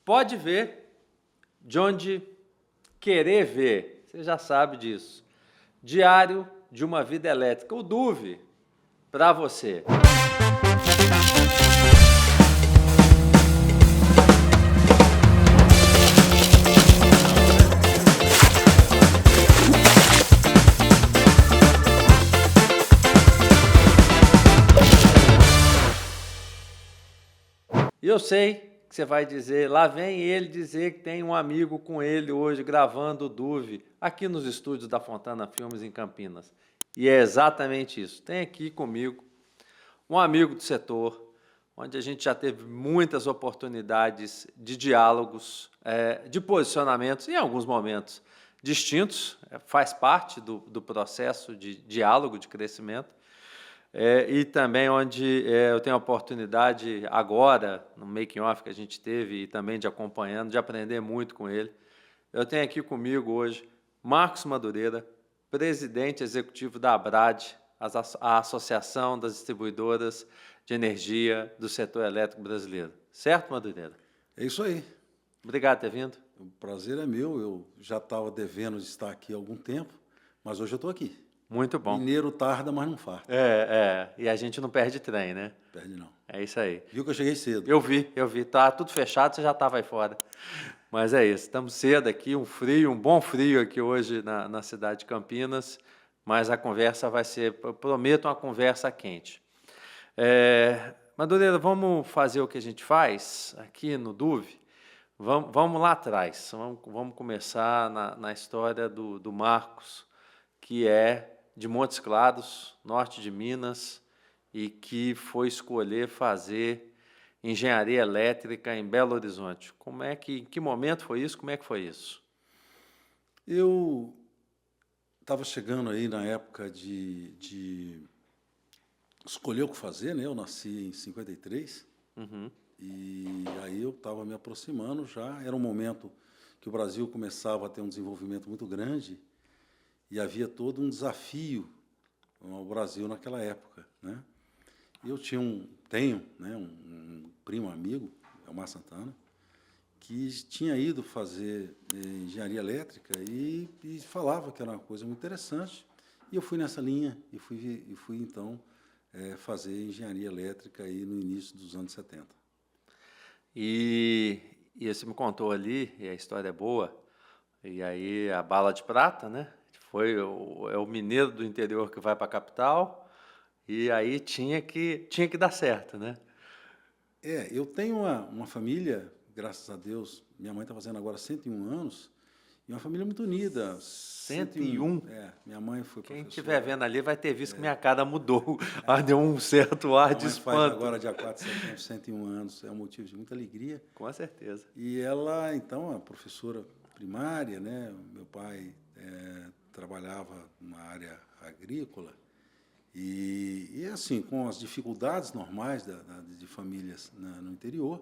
Pode ver de onde querer ver. Você já sabe disso. Diário de uma Vida Elétrica. O DUV para você. E eu sei que você vai dizer, lá vem ele dizer que tem um amigo com ele hoje gravando o DUV aqui nos estúdios da Fontana Filmes em Campinas. E é exatamente isso. Tem aqui comigo um amigo do setor, onde a gente já teve muitas oportunidades de diálogos, de posicionamentos, em alguns momentos distintos, faz parte do processo de diálogo, de crescimento. E também onde eu tenho a oportunidade agora, no making-off que a gente teve e também de acompanhando, de aprender muito com ele. Eu tenho aqui comigo hoje Marcos Madureira, presidente executivo da ABRAD, a Associação das Distribuidoras de Energia do Setor Elétrico Brasileiro. Certo, Madureira? É isso aí. Obrigado por ter vindo. O prazer é meu. Eu já estava devendo de estar aqui há algum tempo, mas hoje eu estou aqui. Muito bom. Mineiro tarda, mas não farta. E a gente não perde trem, né? Perde não. É isso aí. Viu que eu cheguei cedo? Eu vi. Tá tudo fechado, você já estava aí fora. Mas é isso, estamos cedo aqui, um bom frio aqui hoje na cidade de Campinas, mas a conversa vai ser, eu prometo, uma conversa quente. Madureira, vamos fazer o que a gente faz aqui no DUV? Vamos lá atrás, vamos começar na história do Marcos, que é de Montes Claros, norte de Minas, e que foi escolher fazer engenharia elétrica em Belo Horizonte. Em que momento foi isso? Como é que foi isso? Eu estava chegando aí na época de escolher o que fazer, né? Eu nasci em 53, e aí eu estava me aproximando já. Era um momento que o Brasil começava a ter um desenvolvimento muito grande, e havia todo um desafio ao Brasil naquela época, né? E eu tenho um primo amigo, Elmar Santana, que tinha ido fazer engenharia elétrica e falava que era uma coisa muito interessante. E eu fui nessa linha e fui então fazer engenharia elétrica aí no início dos anos 70. E você me contou ali, e a história é boa, e aí a bala de prata, né? É o mineiro do interior que vai para a capital, e aí tinha que dar certo, né? Eu tenho uma família, graças a Deus, minha mãe está fazendo agora 101 anos, e uma família muito unida. 101? Minha mãe foi professora. Quem estiver vendo ali vai ter visto que minha cara mudou, deu um certo ar de espanto. Faz agora, dia 4 de setembro, 101 anos, é um motivo de muita alegria. Com certeza. E ela, então, é professora primária, né? Meu pai trabalhava numa área agrícola, e assim, com as dificuldades normais de famílias no interior,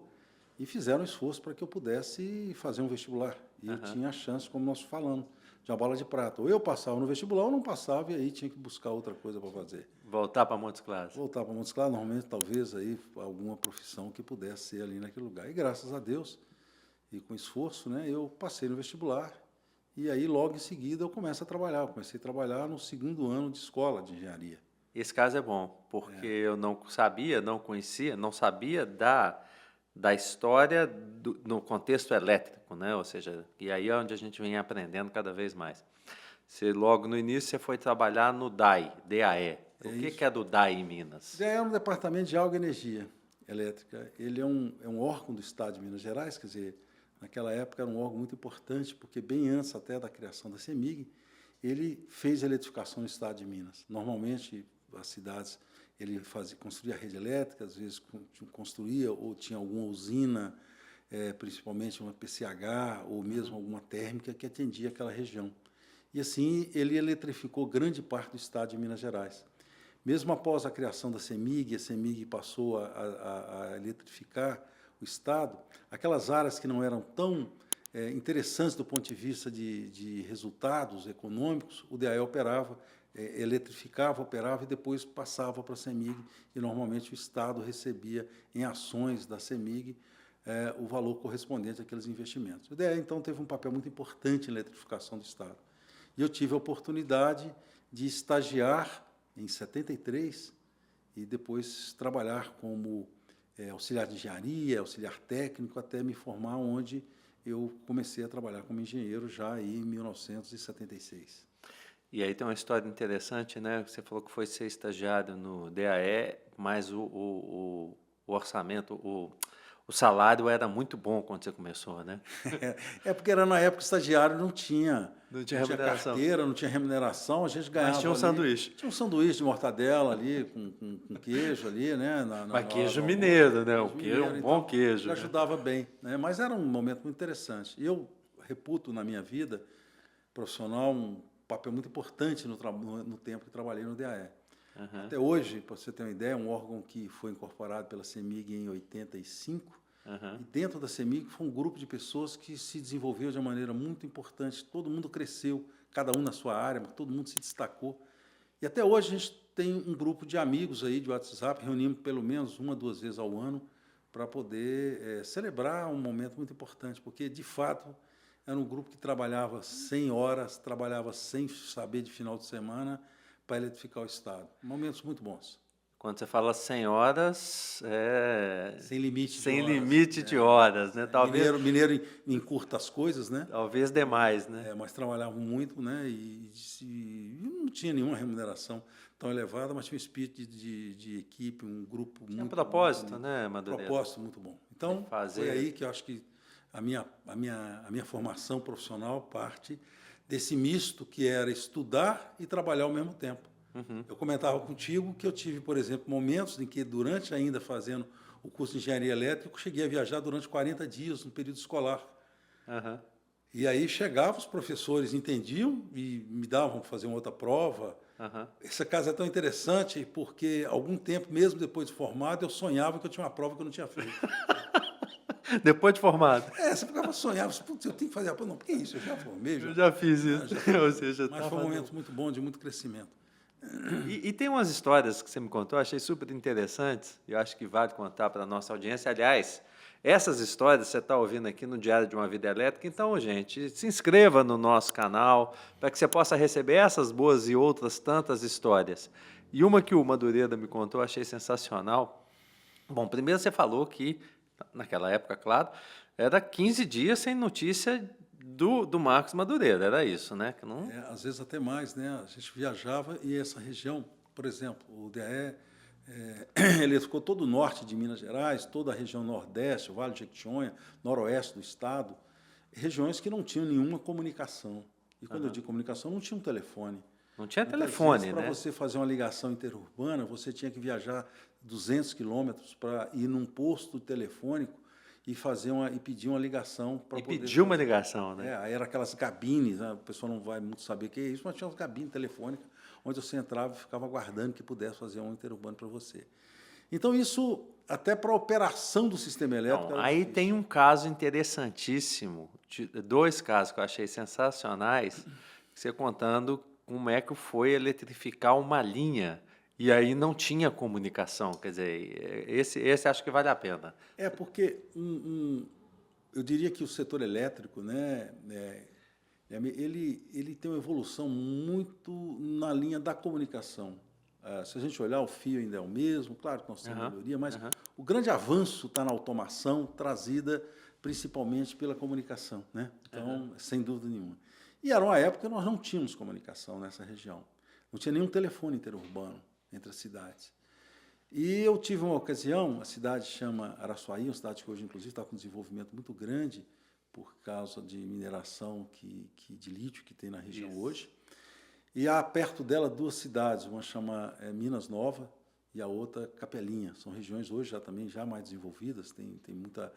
e fizeram esforço para que eu pudesse fazer um vestibular. E eu tinha a chance, como nós falamos, de uma bala de prata. Ou eu passava no vestibular ou não passava, e aí tinha que buscar outra coisa para fazer. Voltar para Montes Claros. Voltar para Montes Claros, normalmente, talvez, aí, alguma profissão que pudesse ser ali naquele lugar. E graças a Deus, e com esforço, né, eu passei no vestibular. E aí, logo em seguida, eu começo a trabalhar. Eu comecei a trabalhar no segundo ano de escola de engenharia. Esse caso é bom, porque eu não conhecia, não sabia da história no contexto elétrico, né? Ou seja, e aí é onde a gente vem aprendendo cada vez mais. Logo no início, você foi trabalhar no DAE, DAE. O que é do DAE em Minas? DAE é um departamento de água e energia elétrica. Ele é um órgão do Estado de Minas Gerais, quer dizer, naquela época era um órgão muito importante, porque bem antes até da criação da CEMIG, ele fez a eletrificação no Estado de Minas. Normalmente, as cidades, ele construía a rede elétrica, às vezes construía ou tinha alguma usina, principalmente uma PCH, ou mesmo alguma térmica que atendia aquela região. E assim, ele eletrificou grande parte do Estado de Minas Gerais. Mesmo após a criação da CEMIG, a CEMIG passou a eletrificar o Estado, aquelas áreas que não eram tão interessantes do ponto de vista de resultados econômicos, o DAE operava, eletrificava, operava e depois passava para a CEMIG, e normalmente o Estado recebia em ações da CEMIG o valor correspondente àqueles investimentos. O DE, então, teve um papel muito importante na eletrificação do Estado. E eu tive a oportunidade de estagiar em 73 e depois trabalhar como auxiliar de engenharia, auxiliar técnico, até me formar, onde eu comecei a trabalhar como engenheiro já aí em 1976. E aí tem uma história interessante, né? Você falou que foi ser estagiário no DAE, mas o orçamento, o salário era muito bom quando você começou, né? Porque era na época que o estagiário não tinha remuneração. Carteira, não tinha remuneração, a gente ganhava. Mas tinha um sanduíche. Tinha um sanduíche de mortadela ali, com queijo ali, né? Mas queijo mineiro, né? Um bom queijo. Que ajudava bem, né? Mas era um momento muito interessante. E eu reputo na minha vida profissional um papel muito importante no tempo que trabalhei no DAE. Uhum. Até hoje, para você ter uma ideia, é um órgão que foi incorporado pela CEMIG em 85, e dentro da CEMIG foi um grupo de pessoas que se desenvolveu de uma maneira muito importante, todo mundo cresceu, cada um na sua área, mas todo mundo se destacou. E até hoje a gente tem um grupo de amigos aí de WhatsApp, reunimos pelo menos 1 a 2 vezes ao ano para poder celebrar um momento muito importante, porque, de fato, era um grupo que trabalhava 100 horas, trabalhava sem saber de final de semana para eletrificar o Estado. Momentos muito bons. Quando você fala 100 horas, sem limite sem de horas. Limite de horas, né? Talvez mineiro encurta as coisas, né? Talvez demais, né? Mas trabalhavam muito, né? E não tinha nenhuma remuneração tão elevada, mas tinha um espírito de equipe, um grupo tinha muito... propósito, né, Madureira? Propósito muito bom. Então, foi aí que eu acho que a minha formação profissional parte desse misto que era estudar e trabalhar ao mesmo tempo. Uhum. Eu comentava contigo que eu tive, por exemplo, momentos em que, durante ainda fazendo o curso de engenharia elétrica, eu cheguei a viajar durante 40 dias no período escolar. Uhum. E aí chegavam os professores, entendiam e me davam para fazer uma outra prova. Uhum. Essa casa é tão interessante porque, algum tempo, mesmo depois de formado, eu sonhava que eu tinha uma prova que eu não tinha feito. Depois de formado? Você ficava sonhando, eu tenho que fazer a prova. Não, porque isso, eu já formei. Eu já fiz isso. Ou seja, mas foi um momento muito bom, de muito crescimento. E tem umas histórias que você me contou, achei super interessantes, e eu acho que vale contar para a nossa audiência. Aliás, essas histórias você está ouvindo aqui no Diário de uma Vida Elétrica, então, gente, se inscreva no nosso canal para que você possa receber essas boas e outras tantas histórias. E uma que o Madureira me contou, eu achei sensacional. Bom, primeiro você falou que, naquela época, claro, era 15 dias sem notícia do Marcos Madureira, era isso, né? Que não... às vezes até mais, né? A gente viajava e essa região, por exemplo, o DAE, ele ficou todo o norte de Minas Gerais, toda a região nordeste, o Vale de Jequitinhonha, noroeste do estado, regiões que não tinham nenhuma comunicação. E quando eu digo comunicação, não tinha um telefone. Não tinha telefone, né? Para você fazer uma ligação interurbana, você tinha que viajar 200 quilômetros para ir num posto telefônico e pedir uma ligação para poder... pedir uma ligação, né? Aí era aquelas cabines, né? O pessoal não vai muito saber o que é isso, mas tinha umas cabines telefônicas onde você entrava e ficava aguardando que pudesse fazer um interurbano para você. Então, isso, até para a operação do sistema elétrico... Aí difícil. Tem um caso interessantíssimo, 2 casos que eu achei sensacionais, você contando como é que foi eletrificar uma linha. E aí não tinha comunicação, quer dizer, esse acho que vale a pena. Porque eu diria que o setor elétrico, né, ele tem uma evolução muito na linha da comunicação. Se a gente olhar, o fio ainda é o mesmo, claro que nós temos melhoria, mas o grande avanço está na automação, trazida principalmente pela comunicação, né? Então, sem dúvida nenhuma. E era uma época que nós não tínhamos comunicação nessa região. Não tinha nenhum telefone interurbano entre as cidades. E eu tive uma ocasião, a cidade chama Araçuaí, uma cidade que hoje, inclusive, está com um desenvolvimento muito grande por causa de mineração de lítio que tem na região hoje. E há perto dela 2 cidades, uma chama Minas Nova e a outra Capelinha. São regiões hoje já mais desenvolvidas, tem muita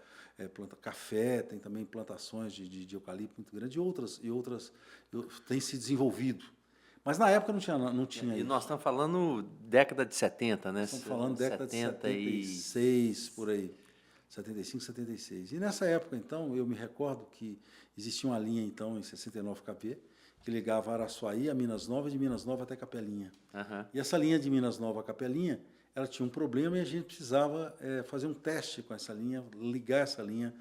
planta café, tem também plantações de eucalipto muito grande e outras têm se desenvolvido. Mas na época não tinha E isso. nós estamos falando década de 70, né? Estamos falando década de 76, por aí. 75, 76. E nessa época, então, eu me recordo que existia uma linha, então, em 69 kV, que ligava Araçuaí a Minas Nova e de Minas Nova até Capelinha. E essa linha de Minas Nova a Capelinha, ela tinha um problema e a gente precisava fazer um teste com essa linha, ligar essa linha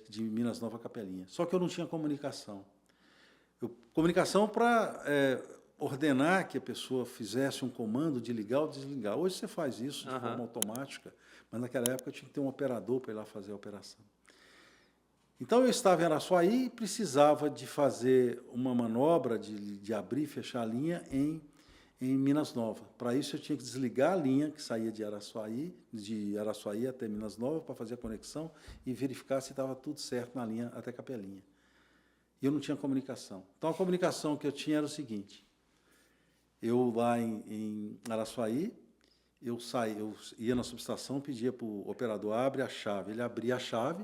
de Minas Nova a Capelinha. Só que eu não tinha comunicação. Comunicação para ordenar que a pessoa fizesse um comando de ligar ou desligar. Hoje você faz isso de forma automática, mas naquela época tinha que ter um operador para ir lá fazer a operação. Então, eu estava em Araçuaí e precisava de fazer uma manobra de abrir e fechar a linha em Minas Nova. Para isso, eu tinha que desligar a linha que saía de Araçuaí até Minas Nova para fazer a conexão e verificar se estava tudo certo na linha até Capelinha. E eu não tinha comunicação. Então, a comunicação que eu tinha era o seguinte: eu lá em Araçuaí, eu ia na subestação, pedia para o operador, abre a chave. Ele abria a chave,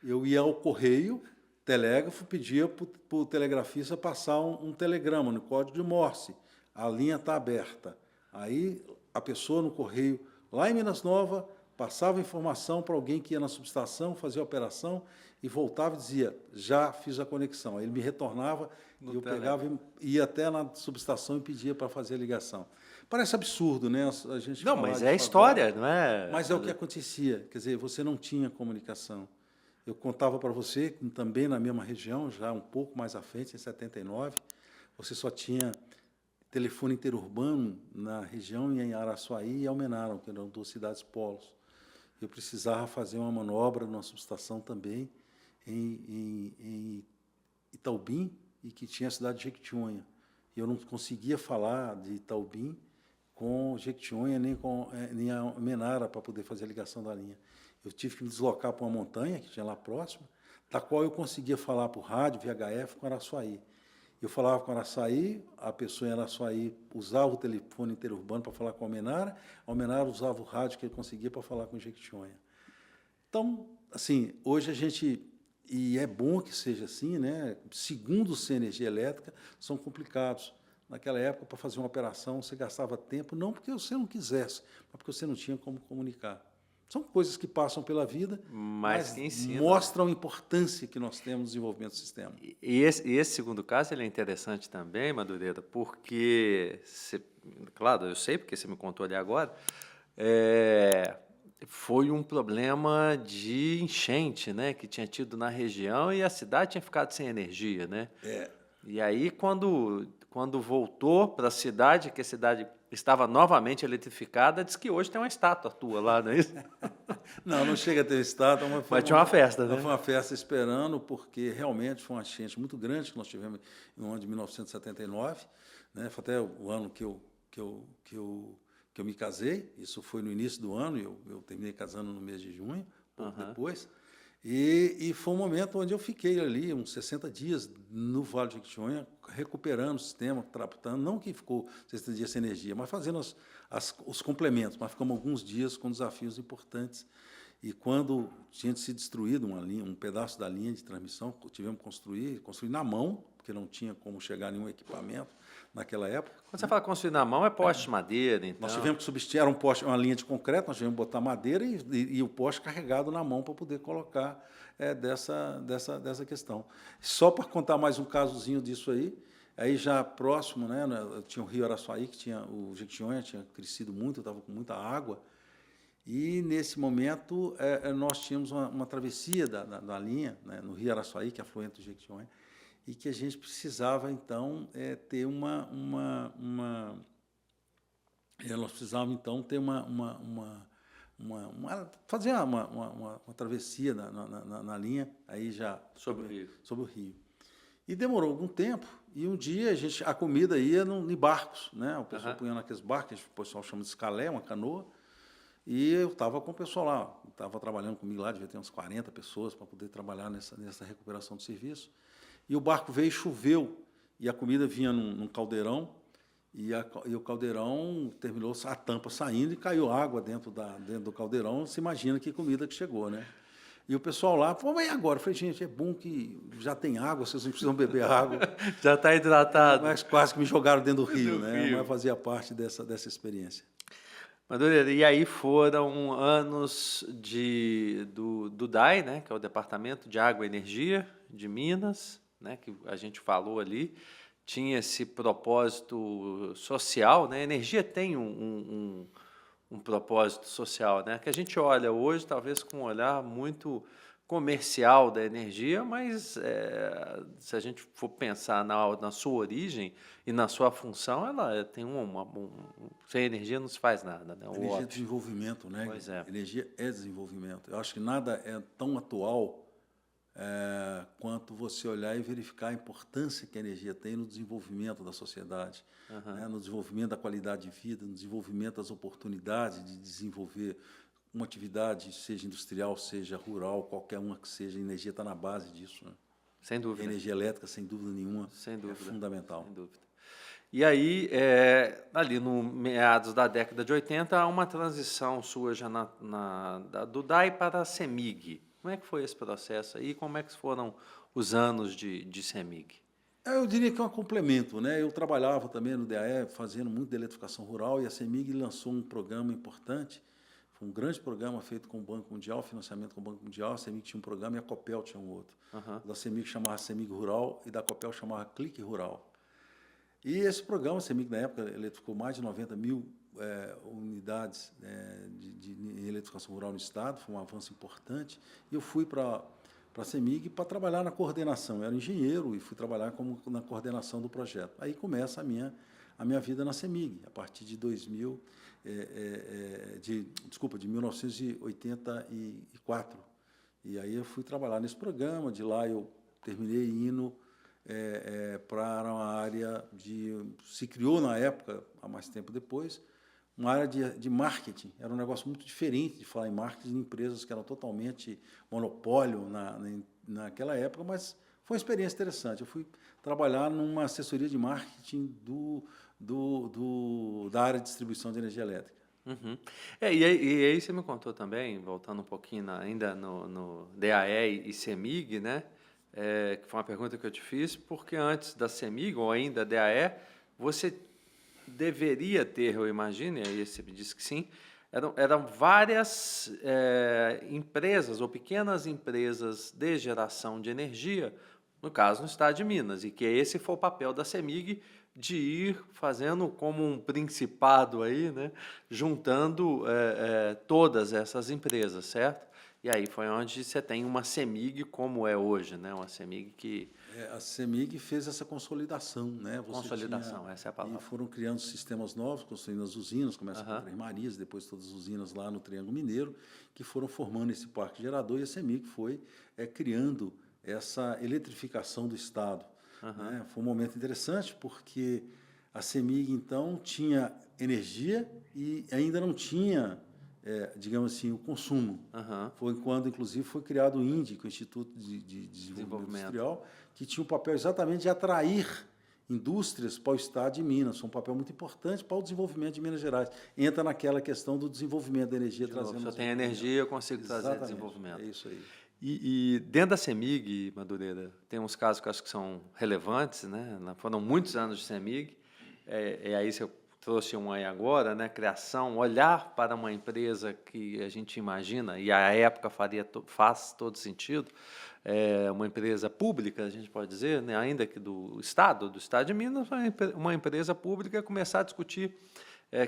eu ia ao correio, telégrafo, pedia para o telegrafista passar um telegrama no código de Morse. A linha está aberta. Aí a pessoa no correio, lá em Minas Nova, passava informação para alguém que ia na subestação, fazia a operação e voltava e dizia, já fiz a conexão. Aí ele me retornava e eu pegava e ia até na subestação e pedia para fazer a ligação. Parece absurdo, né? A gente não, mas é história, não é? Mas é o que acontecia. Quer dizer, você não tinha comunicação. Eu contava para você, também na mesma região, já um pouco mais à frente, em 79, você só tinha telefone interurbano na região em Araçuaí e Almenara, que eram 2 cidades polos. Eu precisava fazer uma manobra numa subestação também em Itaubim, e que tinha a cidade de Jequitinhonha. E eu não conseguia falar de Itaubim com Jequitinhonha nem Almenara para poder fazer a ligação da linha. Eu tive que me deslocar para uma montanha que tinha lá próxima, da qual eu conseguia falar por rádio, VHF, com Araçuaí. Eu falava com Araçuaí, a pessoa em Araçuaí usava o telefone interurbano para falar com a Almenara usava o rádio que ele conseguia para falar com Jequitinhonha. Então, assim, hoje a gente, e é bom que seja assim, né? Segundos sem energia elétrica são complicados. Naquela época, para fazer uma operação, você gastava tempo, não porque você não quisesse, mas porque você não tinha como comunicar. São coisas que passam pela vida, mas mostram a importância que nós temos no desenvolvimento do sistema. E esse segundo caso ele é interessante também, Madureira, porque, claro, eu sei porque você me contou ali agora, foi um problema de enchente, né, que tinha tido na região e a cidade tinha ficado sem energia, né? E aí, quando voltou para a cidade, que a cidade estava novamente eletrificada, diz que hoje tem uma estátua tua lá, não é isso? Não chega a ter estátua, mas tinha uma festa, né? Foi uma festa esperando, porque realmente foi uma enchente muito grande que nós tivemos no ano de 1979, né? Foi até o ano que eu me casei, isso foi no início do ano, eu terminei casando no mês de junho, pouco depois. E foi um momento onde eu fiquei ali uns 60 dias no Vale de Jequitinhonha, recuperando o sistema, tratando, não que ficou 60 dias sem energia, mas fazendo os complementos, mas ficamos alguns dias com desafios importantes. E quando tinha se destruído um pedaço da linha de transmissão, tivemos que construir na mão, porque não tinha como chegar a nenhum equipamento naquela época. Quando você fala construir na mão, é poste de madeira, então? Nós tivemos que substituir, era uma linha de concreto, nós tivemos que botar madeira e o poste carregado na mão para poder colocar dessa questão. Só para contar mais um casozinho disso aí já próximo, né, tinha o rio Araçuaí, que tinha o Jequitinhonha, tinha crescido muito, estava com muita água, e nesse momento nós tínhamos uma travessia da linha, né, no rio Araçuaí, que é afluente do Jequitinhonha, e que a gente precisava, então, ter nós precisávamos, então, ter fazer uma travessia na linha, aí já sobre o rio. E demorou algum tempo, e um dia a comida ia em barcos, né? O pessoal punha naqueles barcos, que o pessoal chama de escalé, uma canoa, e eu estava com o pessoal lá, estava trabalhando comigo lá, devia ter uns 40 pessoas para poder trabalhar nessa recuperação do serviço. E o barco veio e choveu, e a comida vinha num caldeirão, e o caldeirão terminou a tampa saindo e caiu água dentro do caldeirão. Você imagina que comida que chegou, né? E o pessoal lá falou, mas e agora? Eu falei, gente, é bom que já tem água, vocês não precisam beber água. Já está hidratado. Mas quase que me jogaram dentro do rio, né? Mas fazia parte dessa experiência. Madureira, e aí foram anos do DAI, né, que é o Departamento de Água e Energia de Minas, né, que a gente falou ali, tinha esse propósito social, né? A energia tem um um propósito social, né? Que a gente olha hoje, talvez com um olhar muito comercial da energia, mas se a gente for pensar na sua origem e na sua função, ela tem sem energia não se faz nada, né? Energia é desenvolvimento, né? Pois é. Energia é desenvolvimento. Eu acho que nada é tão atual quanto você olhar e verificar a importância que a energia tem no desenvolvimento da sociedade, né? No desenvolvimento da qualidade de vida, no desenvolvimento das oportunidades de desenvolver uma atividade, seja industrial, seja rural, qualquer uma que seja, a energia está na base disso, né? Sem dúvida. A energia elétrica, sem dúvida nenhuma, sem dúvida, é fundamental. Sem dúvida. E aí, ali no meados da década de 80, há uma transição sua já do DAI para a CEMIG. Como é que foi esse processo aí? Como é que foram os anos de CEMIG? Eu diria que é um complemento, né? Eu trabalhava também no DAE, fazendo muito de eletrificação rural, e a CEMIG lançou um programa importante. Foi um grande programa feito com o Banco Mundial, financiamento com o Banco Mundial. A CEMIG tinha um programa e a Copel tinha um outro. Da CEMIG chamava CEMIG Rural e da Copel chamava Clique Rural. E esse programa, a CEMIG, na época, eletrificou mais de 90 mil unidades de eletrificação rural no Estado, foi um avanço importante. E eu fui para a CEMIG para trabalhar na coordenação. Eu era engenheiro e fui trabalhar na coordenação do projeto. Aí começa a minha vida na CEMIG, a partir de 1984. E aí eu fui trabalhar nesse programa, de lá eu terminei indo para uma área se criou na época, há mais tempo depois, uma área de marketing. Era um negócio muito diferente de falar em marketing de empresas que eram totalmente monopólio naquela época, mas foi uma experiência interessante. Eu fui trabalhar numa assessoria de marketing da área de distribuição de energia elétrica. E aí você me contou também, voltando um pouquinho ainda no DAE e CEMIG, né? Que foi uma pergunta que eu te fiz, porque antes da CEMIG, ou ainda DAE, você deveria ter, eu imagino, e aí você me disse que sim, eram várias empresas ou pequenas empresas de geração de energia, no caso no estado de Minas, e que esse foi o papel da CEMIG, de ir fazendo como um principado aí, né, juntando todas essas empresas, certo? E aí foi onde você tem uma CEMIG como é hoje, né? Uma CEMIG que... A CEMIG fez essa consolidação, né? Consolidação, essa é a palavra. E foram criando sistemas novos, construindo as usinas, começa com Três Marias, depois todas as usinas lá no Triângulo Mineiro, que foram formando esse parque gerador, e a CEMIG foi criando essa eletrificação do Estado. Né? Foi um momento interessante, porque a CEMIG, então, tinha energia e ainda não tinha, digamos assim, o consumo. Foi quando, inclusive, foi criado o INDE, que é o Instituto de Desenvolvimento Industrial, que tinha o papel exatamente de atrair indústrias para o estado de Minas. Foi um papel muito importante para o desenvolvimento de Minas Gerais. Entra naquela questão do desenvolvimento da energia, trazendo... Se eu tenho energia, eu consigo trazer desenvolvimento. É isso aí. E dentro da CEMIG, Madureira, tem uns casos que eu acho que são relevantes, né? Foram muitos anos de CEMIG, e aí você trouxe um aí agora, né? Criação, olhar para uma empresa que a gente imagina, e à época faz todo sentido, uma empresa pública, a gente pode dizer, né? Ainda que do Estado de Minas, uma empresa pública, começar a discutir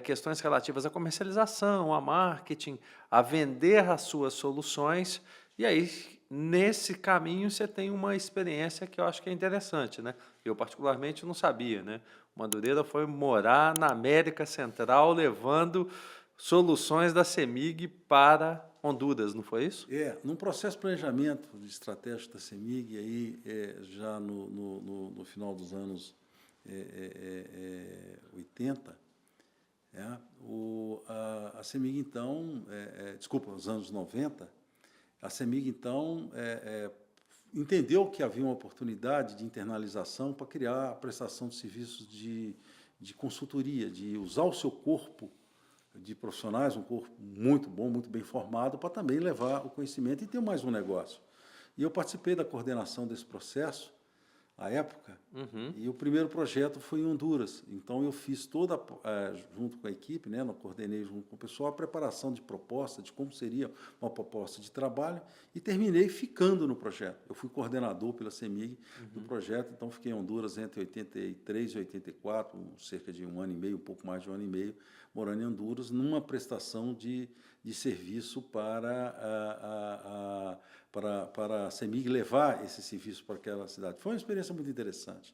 questões relativas à comercialização, a marketing, a vender as suas soluções. E aí, nesse caminho, você tem uma experiência que eu acho que é interessante, né? Eu, particularmente, não sabia, né? O Madureira foi morar na América Central, levando soluções da CEMIG para Honduras, não foi isso? Num processo de planejamento de estratégia da CEMIG, aí, já no final dos anos 80, a CEMIG, então, nos anos 90, a CEMIG, então, entendeu que havia uma oportunidade de internalização para criar a prestação de serviços de consultoria, de usar o seu corpo de profissionais, um corpo muito bom, muito bem formado, para também levar o conhecimento e ter mais um negócio. E eu participei da coordenação desse processo à época, Uhum. e o primeiro projeto foi em Honduras. Então, eu fiz toda, junto com a equipe, né, eu coordenei junto com o pessoal, a preparação de proposta, de como seria uma proposta de trabalho, e terminei ficando no projeto. Eu fui coordenador pela CEMIG do projeto, então fiquei em Honduras entre 83 e 84, cerca de um ano e meio, um pouco mais de um ano e meio, morando em Honduras, numa prestação de serviço para a CEMIG levar esse serviço para aquela cidade. Foi uma experiência muito interessante,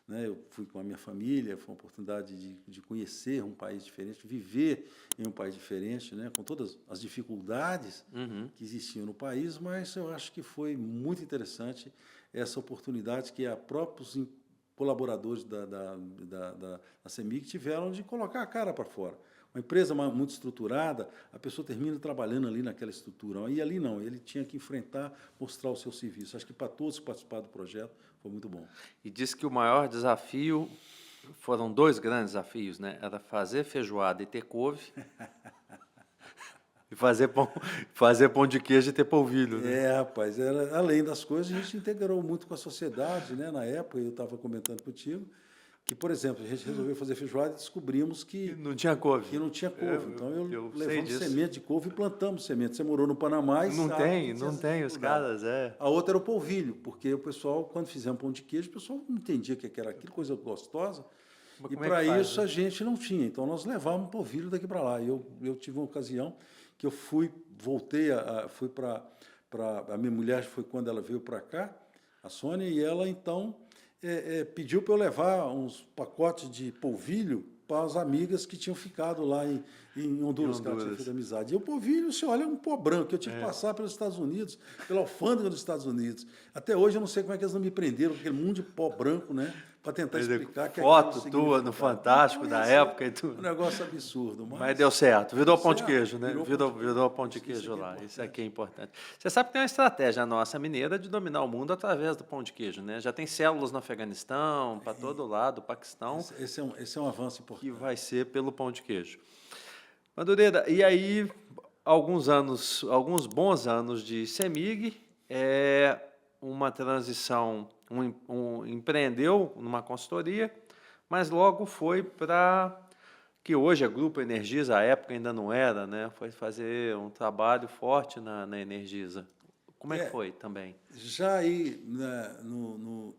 né? Eu fui com a minha família, foi uma oportunidade de conhecer um país diferente, viver em um país diferente, né? Com todas as dificuldades que existiam no país, mas eu acho que foi muito interessante essa oportunidade que a próprios colaboradores da CEMIG tiveram de colocar a cara para fora. Uma empresa muito estruturada, a pessoa termina trabalhando ali naquela estrutura. E ali não, ele tinha que enfrentar, mostrar o seu serviço. Acho que para todos que participaram do projeto foi muito bom. E diz que o maior desafio, foram 2 grandes desafios, né? Era fazer feijoada e ter couve, e fazer pão de queijo e ter polvilho, né? Rapaz, além das coisas, a gente integrou muito com a sociedade, né? Na época, eu estava comentando contigo, que, por exemplo, a gente resolveu fazer feijoada e descobrimos que Não tinha couve. não tinha couve. Então, eu sei levamos disso. semente de couve e plantamos semente. Você morou no Panamá e Não sabe tem, que tinha não essa tem, os dificuldade. caras, A outra era o polvilho, porque o pessoal, quando fizemos pão de queijo, o pessoal não entendia o que era aquilo, coisa gostosa. Mas E como é para que faz, isso né? a gente não tinha. Então nós levávamos polvilho daqui para lá. E eu tive uma ocasião que eu voltei, fui para. A minha mulher foi quando ela veio para cá, a Sônia, e ela então pediu para eu levar uns pacotes de polvilho para as amigas que tinham ficado lá em Honduras, que ela tinha feito amizade. E o polvilho, você olha, é um pó branco. Eu tive que passar pelos Estados Unidos, pela alfândega dos Estados Unidos. Até hoje eu não sei como é que eles não me prenderam, aquele mundo de pó branco, né? Para tentar explicar que foto aquilo tua no Fantástico da época e tudo. Um negócio absurdo. Mas deu certo, virou pão de certo, queijo, né? Virou pão de Isso queijo aqui é lá. importante. Isso aqui é importante. Você sabe que tem uma estratégia nossa mineira de dominar o mundo através do pão de queijo, né? Já tem células no Afeganistão, para todo lado, Paquistão, Esse é um avanço importante. que vai ser pelo pão de queijo. Madureira, e aí alguns bons anos de CEMIG, uma transição, empreendeu numa consultoria, mas logo foi para, que hoje é Grupo Energisa, à época ainda não era, né? Foi fazer um trabalho forte na Energisa. Como é que foi também? Já aí, né, no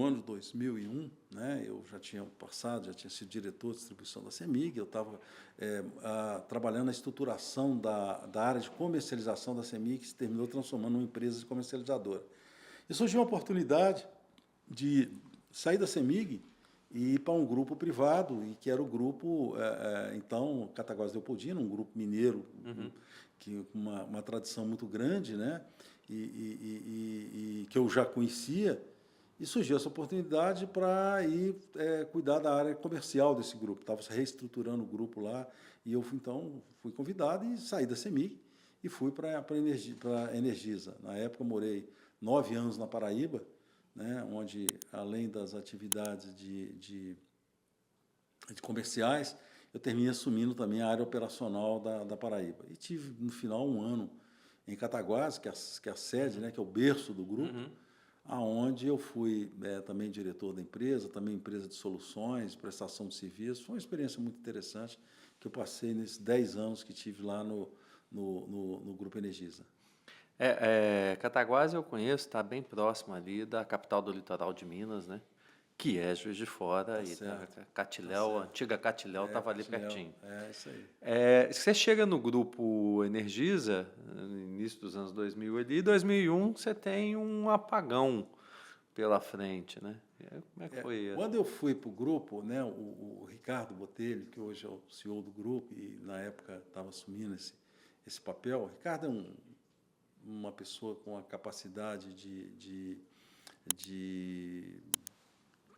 ano 2001, né, eu já tinha passado, já tinha sido diretor de distribuição da CEMIG, eu estava trabalhando na estruturação da área de comercialização da CEMIG, que se terminou transformando numa empresa comercializadora. E surgiu uma oportunidade de sair da CEMIG e ir para um grupo privado, e que era o grupo, então, Cataguases Leopoldina, um grupo mineiro, que uma tradição muito grande, né? E que eu já conhecia, e surgiu essa oportunidade para ir cuidar da área comercial desse grupo. Estava reestruturando o grupo lá, e eu então fui convidado e saí da CEMIG e fui para a Energisa. Na época, eu morei 9 anos na Paraíba, né, onde, além das atividades de comerciais, eu terminei assumindo também a área operacional da Paraíba. E tive, no final, um ano em Cataguases, que é a sede, né, que é o berço do grupo, aonde eu fui também diretor da empresa, também empresa de soluções, prestação de serviços. Foi uma experiência muito interessante que eu passei nesses 10 anos que tive lá no Grupo Energisa. Cataguases eu conheço, está bem próximo ali da capital do litoral de Minas, né? Que é Juiz de Fora, e Catilhéu, a antiga Catilhéu estava ali pertinho. Isso aí. Você chega no Grupo Energisa, no início dos anos 2000 ali, 2001 você tem um apagão pela frente, né? Como é que foi? Quando eu fui para o grupo, né, o Ricardo Botelho, que hoje é o CEO do grupo e na época estava assumindo esse papel, o Ricardo é uma pessoa com a capacidade de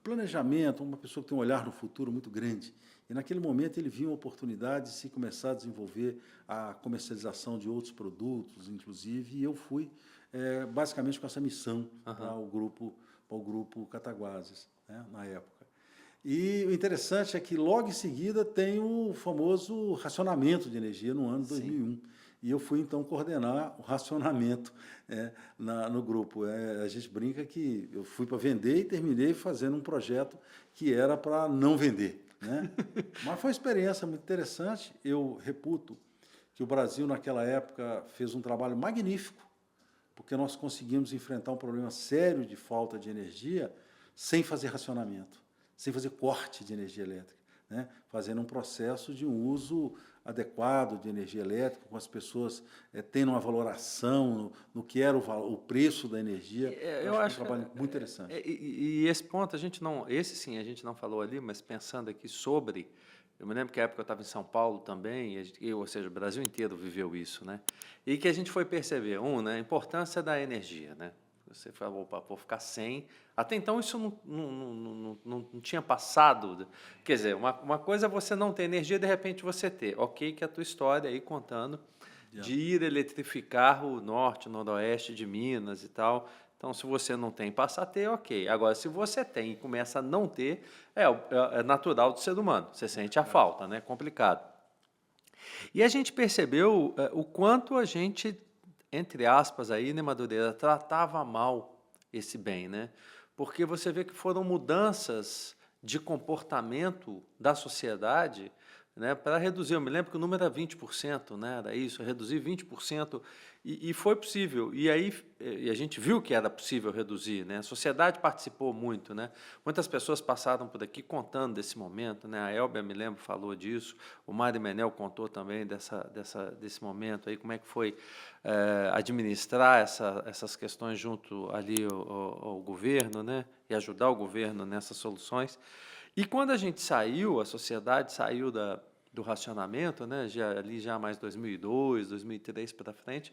planejamento, uma pessoa que tem um olhar no futuro muito grande. E, naquele momento, ele viu uma oportunidade de se começar a desenvolver a comercialização de outros produtos, inclusive, e eu fui basicamente com essa missão para o grupo Cataguases, né, na época. E o interessante é que, logo em seguida, tem o famoso racionamento de energia no ano 2001. e eu fui, então, coordenar o racionamento no grupo. A gente brinca que eu fui para vender e terminei fazendo um projeto que era para não vender, né? Mas foi uma experiência muito interessante. Eu reputo que o Brasil, naquela época, fez um trabalho magnífico, porque nós conseguimos enfrentar um problema sério de falta de energia sem fazer racionamento, sem fazer corte de energia elétrica, né? Fazendo um processo de um uso adequado de energia elétrica, com as pessoas tendo uma valoração no que era o preço da energia. Eu acho um trabalho muito interessante. E esse ponto a gente não, esse sim a gente não falou ali, mas pensando aqui sobre, eu me lembro que a época eu estava em São Paulo também, ou seja, o Brasil inteiro viveu isso, né? E que a gente foi perceber, né, a importância da energia, né? Você falou, opa, vou ficar sem. Até então isso não tinha passado. Quer dizer, uma coisa é você não ter energia e de repente você ter. Ok, que é a tua história aí contando de ir eletrificar o norte, o noroeste de Minas e tal. Então, se você não tem, passa a ter, ok. Agora, se você tem e começa a não ter, é natural do ser humano. Você sente a falta, né? É complicado. E a gente percebeu o quanto a gente, entre aspas, aí, né, Madureira, tratava mal esse bem, né? Porque você vê que foram mudanças de comportamento da sociedade, né, para reduzir. Eu me lembro que o número era 20%, né, era isso, reduzir 20%, e foi possível. E aí a gente viu que era possível reduzir, né? A sociedade participou muito, né? Muitas pessoas passaram por aqui contando desse momento, né? A Elbia, me lembro, falou disso, o Mário Menel contou também desse momento aí, como é que foi administrar essas questões junto ali ao governo, né? E ajudar o governo nessas soluções. E quando a gente saiu, a sociedade saiu do racionamento, né, ali já mais 2002, 2003 para frente,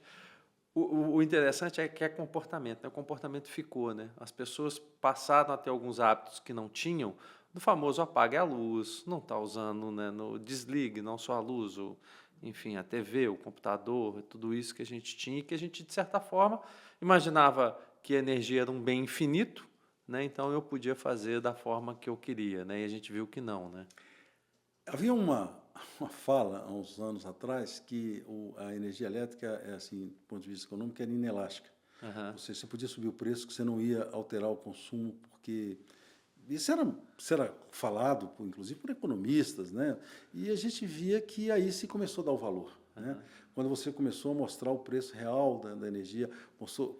o interessante é que é comportamento, né? O comportamento ficou, né? As pessoas passaram a ter alguns hábitos que não tinham, do famoso apague a luz, não está usando, né, no desligue, não só a luz, enfim, a TV, o computador, tudo isso que a gente tinha e que a gente, de certa forma, imaginava que a energia era um bem infinito, né? Então eu podia fazer da forma que eu queria, né? E a gente viu que não, né? Havia uma fala, há uns anos atrás, que a energia elétrica, assim, do ponto de vista econômico, era inelástica. Uhum. Ou seja, você podia subir o preço que você não ia alterar o consumo, porque isso era falado, inclusive, por economistas, né? E a gente via que aí se começou a dar o valor, né? Quando você começou a mostrar o preço real da energia,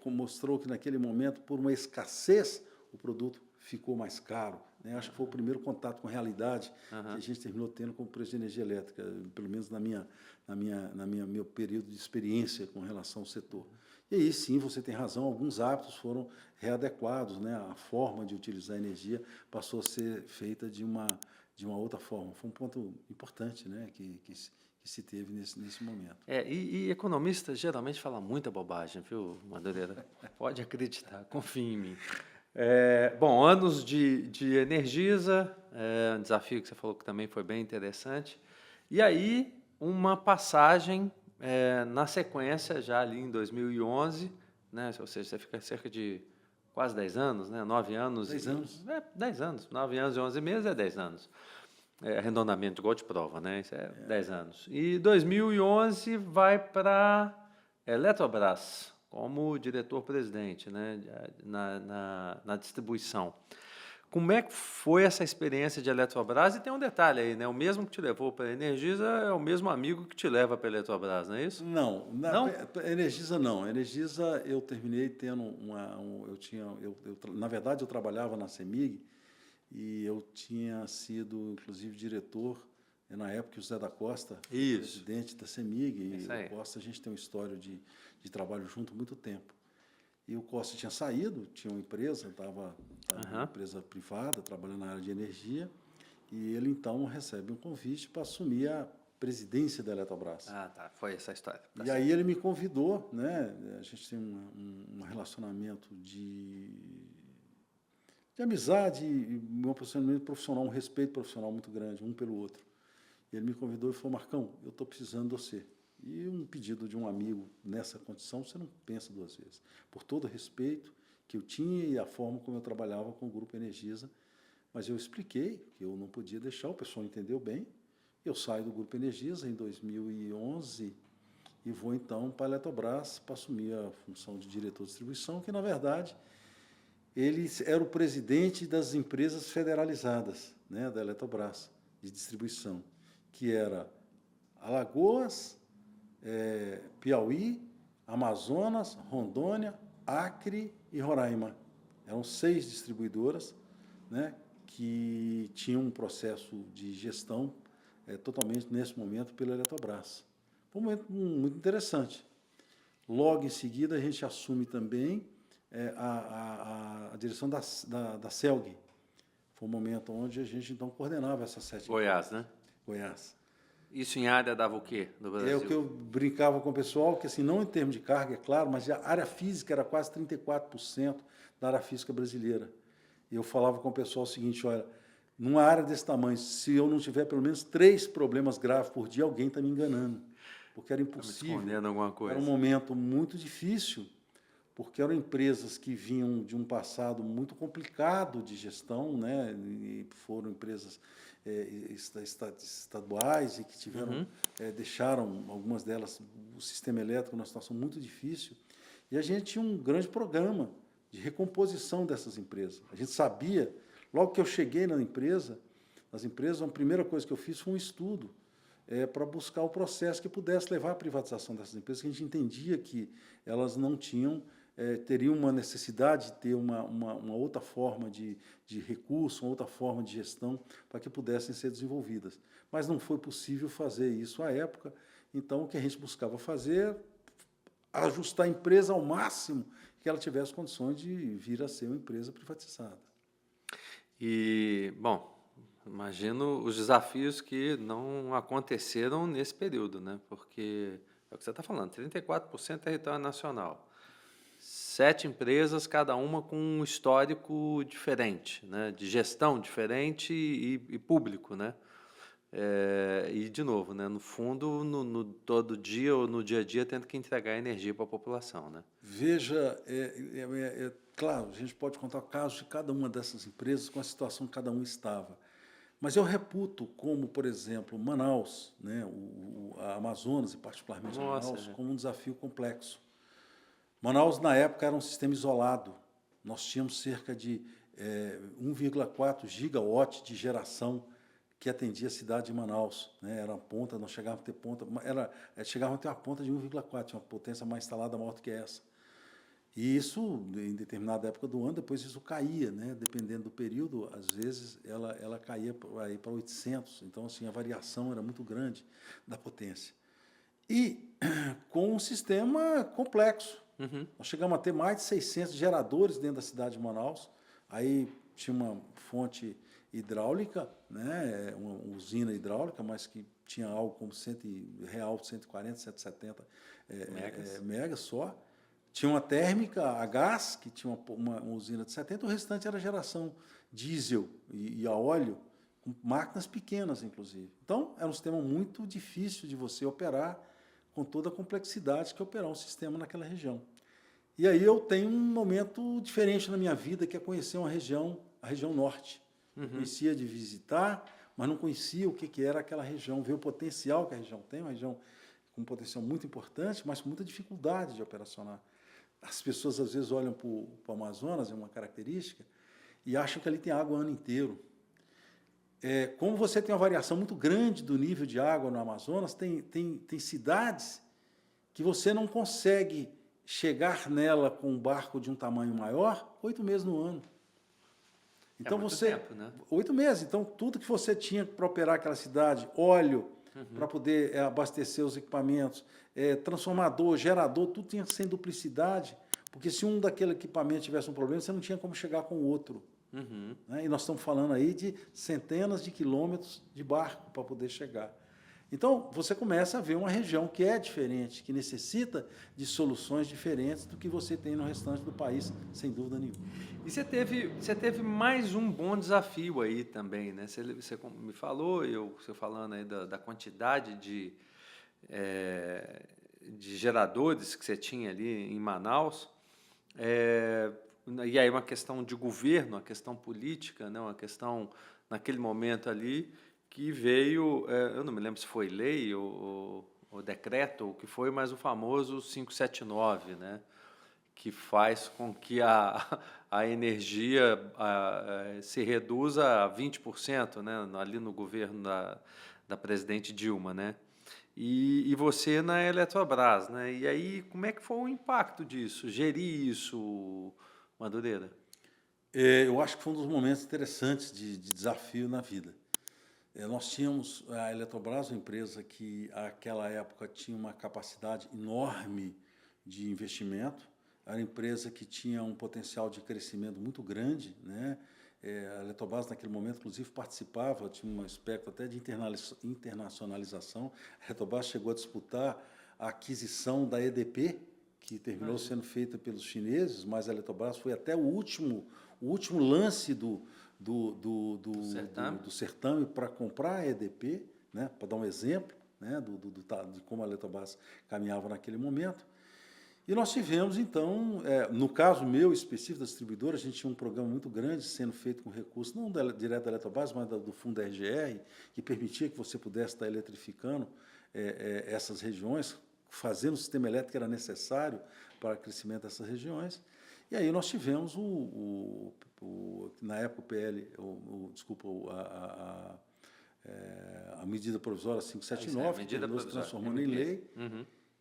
mostrou que naquele momento, por uma escassez, o produto ficou mais caro, né? Acho que foi o primeiro contato com a realidade que a gente terminou tendo com o preço de energia elétrica, pelo menos meu período de experiência com relação ao setor. E aí sim, você tem razão, alguns hábitos foram readequados, né? A forma de utilizar a energia passou a ser feita de uma outra forma. Foi um ponto importante, né? que se teve nesse momento. E economista geralmente fala muita bobagem, viu, Madureira? Pode acreditar, confie em mim. Bom, anos de Energisa, um desafio que você falou que também foi bem interessante. E aí, uma passagem na sequência, já ali em 2011, né? Ou seja, você fica cerca de quase 10 anos, né? 9 anos. 10 anos. 10 anos. 9 anos e 11 meses é 10 anos. Arredondamento igual de prova, né? Isso é 10 anos. E 2011 vai para Eletrobras, como diretor-presidente, né, na distribuição. Como é que foi essa experiência de Eletrobras? E tem um detalhe aí, né? O mesmo que te levou para a Energisa é o mesmo amigo que te leva para a Eletrobras, não é isso? Não, Não? Energisa não. Energisa eu terminei tendo na verdade eu trabalhava na CEMIG e eu tinha sido inclusive diretor na época o Zé da Costa, presidente da CEMIG, e o Costa a gente tem uma história de trabalho junto há muito tempo. E o Costa tinha saído, tinha uma empresa, estava uma empresa privada, trabalhando na área de energia, e ele então recebe um convite para assumir a presidência da Eletrobras. Ah, tá, foi essa história. E aí ele me convidou, né? A gente tem um relacionamento de amizade e um posicionamento profissional, um respeito profissional muito grande, um pelo outro. E ele me convidou e falou: Marcão, eu estou precisando de você. E um pedido de um amigo nessa condição, você não pensa duas vezes. Por todo o respeito que eu tinha e a forma como eu trabalhava com o Grupo Energisa, mas eu expliquei que eu não podia deixar, o pessoal entendeu bem. Eu saio do Grupo Energisa em 2011 e vou, então, para a Eletrobras para assumir a função de diretor de distribuição, que, na verdade, ele era o presidente das empresas federalizadas, né, da Eletrobras, de distribuição, que era Alagoas, Piauí, Amazonas, Rondônia, Acre e Roraima. Eram 6 distribuidoras, né, que tinham um processo de gestão totalmente, nesse momento, pela Eletrobras. Foi um momento muito interessante. Logo em seguida, a gente assume também a direção da CELG. Foi um momento onde a gente, então, coordenava essas 7 Goiás, né? Goiás. Isso em área dava o quê no Brasil? É o que eu brincava com o pessoal, que assim, não em termos de carga, é claro, mas a área física era quase 34% da área física brasileira. E eu falava com o pessoal o seguinte, olha, numa área desse tamanho, se eu não tiver pelo menos 3 problemas graves por dia, alguém está me enganando. Porque era impossível. Tá me escondendo alguma coisa. Era um momento muito difícil, porque eram empresas que vinham de um passado muito complicado de gestão, né? E foram empresas estaduais e que tiveram, deixaram, algumas delas, o sistema elétrico numa situação muito difícil. E a gente tinha um grande programa de recomposição dessas empresas. A gente sabia, logo que eu cheguei nas empresas, a primeira coisa que eu fiz foi um estudo para buscar o processo que pudesse levar à privatização dessas empresas, que a gente entendia que elas não tinham, teriam uma necessidade de ter uma outra forma de recurso, uma outra forma de gestão para que pudessem ser desenvolvidas. Mas não foi possível fazer isso à época, então o que a gente buscava fazer, ajustar a empresa ao máximo que ela tivesse condições de vir a ser uma empresa privatizada. E, bom, imagino os desafios que não aconteceram nesse período, né? Porque é o que você está falando, 34% território nacional. 7 empresas, cada uma com um histórico diferente, né? De gestão diferente e público, né? E, de novo, né? No fundo, no todo dia ou no dia a dia, tendo que entregar energia para a população, né? Veja, claro, a gente pode contar casos de cada uma dessas empresas com a situação que cada um estava. Mas eu reputo como, por exemplo, Manaus, né, a Amazonas, e particularmente Manaus, como um desafio complexo. Manaus, na época, era um sistema isolado. Nós tínhamos cerca de 1,4 gigawatt de geração que atendia a cidade de Manaus, né? Era uma ponta, nós chegávamos a ter ponta, chegávamos a ter uma ponta de 1,4, tinha uma potência mais instalada maior do que essa. E isso, em determinada época do ano, depois isso caía, né? Dependendo do período, às vezes ela caía para 800, então assim, a variação era muito grande da potência. E com um sistema complexo. Nós chegamos a ter mais de 600 geradores dentro da cidade de Manaus, aí tinha uma fonte hidráulica, né, uma usina hidráulica, mas que tinha algo como 140, 170 megas só. Tinha uma térmica a gás, que tinha uma usina de 70, o restante era geração diesel e a óleo, com máquinas pequenas, inclusive. Então, era um sistema muito difícil de você operar, com toda a complexidade que é operar um sistema naquela região. E aí eu tenho um momento diferente na minha vida, que é conhecer a região norte. Eu conhecia de visitar, mas não conhecia o que era aquela região, ver o potencial que a região tem, uma região com um potencial muito importante, mas com muita dificuldade de operacionar. As pessoas, às vezes, olham para o Amazonas, é uma característica, e acham que ali tem água o ano inteiro. Como você tem uma variação muito grande do nível de água no Amazonas, tem cidades que você não consegue chegar nela com um barco de um tamanho maior 8 meses no ano. Então, muito tempo, né? 8 meses. Então, tudo que você tinha para operar aquela cidade, óleo, para poder abastecer os equipamentos, transformador, gerador, tudo tinha sem duplicidade, porque se um daquele equipamento tivesse um problema, você não tinha como chegar com o outro. Né? E nós estamos falando aí de centenas de quilômetros de barco para poder chegar. Então, você começa a ver uma região que é diferente, que necessita de soluções diferentes do que você tem no restante do país, sem dúvida nenhuma. E você teve mais um bom desafio aí também, né? Você me falou, você falando aí da quantidade de geradores que você tinha ali em Manaus, e aí uma questão de governo, uma questão política, né? Uma questão, naquele momento ali, que veio, eu não me lembro se foi lei ou o decreto, o que foi, mas o famoso 579, né? Que faz com que a energia se reduza a 20%, né? Ali no governo da presidente Dilma, né? E você na Eletrobras, né? E aí, como é que foi o impacto disso? Gerir isso, Madureira? Eu acho que foi um dos momentos interessantes de desafio na vida. Nós tínhamos a Eletrobras, uma empresa que, naquela época, tinha uma capacidade enorme de investimento, era uma empresa que tinha um potencial de crescimento muito grande, né? A Eletrobras, naquele momento, inclusive, participava, tinha um aspecto até de internacionalização. A Eletrobras chegou a disputar a aquisição da EDP, que terminou sendo feita pelos chineses, mas a Eletrobras foi até o último lance do certame para comprar a EDP, né, para dar um exemplo, né, de como a Eletrobras caminhava naquele momento. E nós tivemos, então, no caso meu específico da distribuidora, a gente tinha um programa muito grande sendo feito com recursos, não direto da Eletrobras, mas do Fundo RGR, que permitia que você pudesse estar eletrificando essas regiões, fazendo o sistema elétrico que era necessário para o crescimento dessas regiões. E aí nós tivemos, na época, o PL, a medida provisória 579, que terminou se transformando em lei,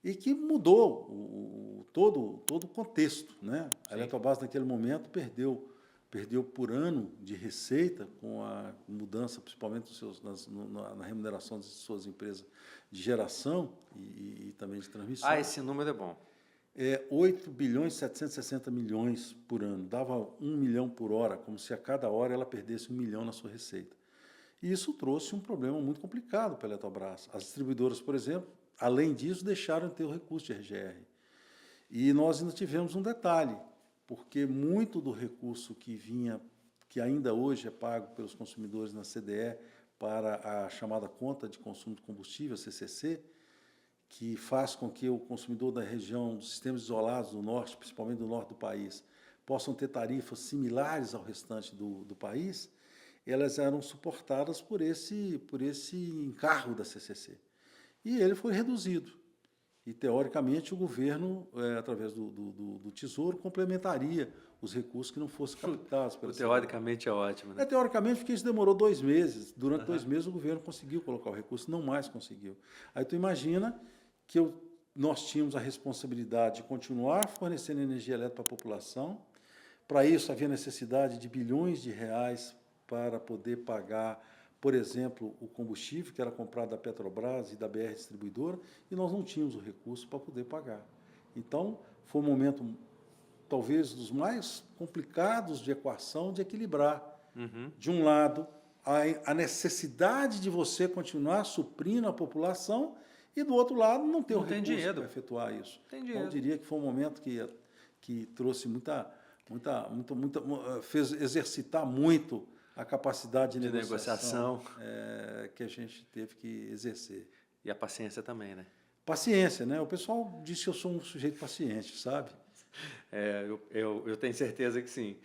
e que mudou todo o contexto, né? A Eletrobras, naquele momento, perdeu por ano de receita com a mudança, principalmente na remuneração de suas empresas de geração e também de transmissão. Esse número é bom. 8 bilhões e 760 milhões por ano. Dava 1 milhão por hora, como se a cada hora ela perdesse 1 milhão na sua receita. E isso trouxe um problema muito complicado para a Eletrobras. As distribuidoras, por exemplo, além disso, deixaram de ter o recurso de RGR. E nós ainda tivemos um detalhe, porque muito do recurso que ainda hoje é pago pelos consumidores na CDE para a chamada conta de consumo de combustível, CCC, que faz com que o consumidor da região, dos sistemas isolados do norte, principalmente do norte do país, possam ter tarifas similares ao restante do país, elas eram suportadas por esse encargo da CCC. E ele foi reduzido. E, teoricamente, o governo, através do Tesouro, complementaria os recursos que não fossem captados. Teoricamente é ótimo, né? Teoricamente, porque isso demorou 2 meses. Durante 2 meses, o governo conseguiu colocar o recurso, não mais conseguiu. Aí tu imagina que nós tínhamos a responsabilidade de continuar fornecendo energia elétrica para a população. Para isso, havia necessidade de bilhões de reais para poder pagar, por exemplo, o combustível que era comprado da Petrobras e da BR Distribuidora, e nós não tínhamos o recurso para poder pagar. Então, foi um momento, talvez, dos mais complicados de equação, de equilibrar, de um lado, a necessidade de você continuar suprindo a população e, do outro lado, não ter o recurso para efetuar isso. Então, eu diria que foi um momento que trouxe fez exercitar muito a capacidade de negociação que a gente teve que exercer. E a paciência também, né? Paciência, né? O pessoal diz que eu sou um sujeito paciente, sabe? Eu tenho certeza que sim.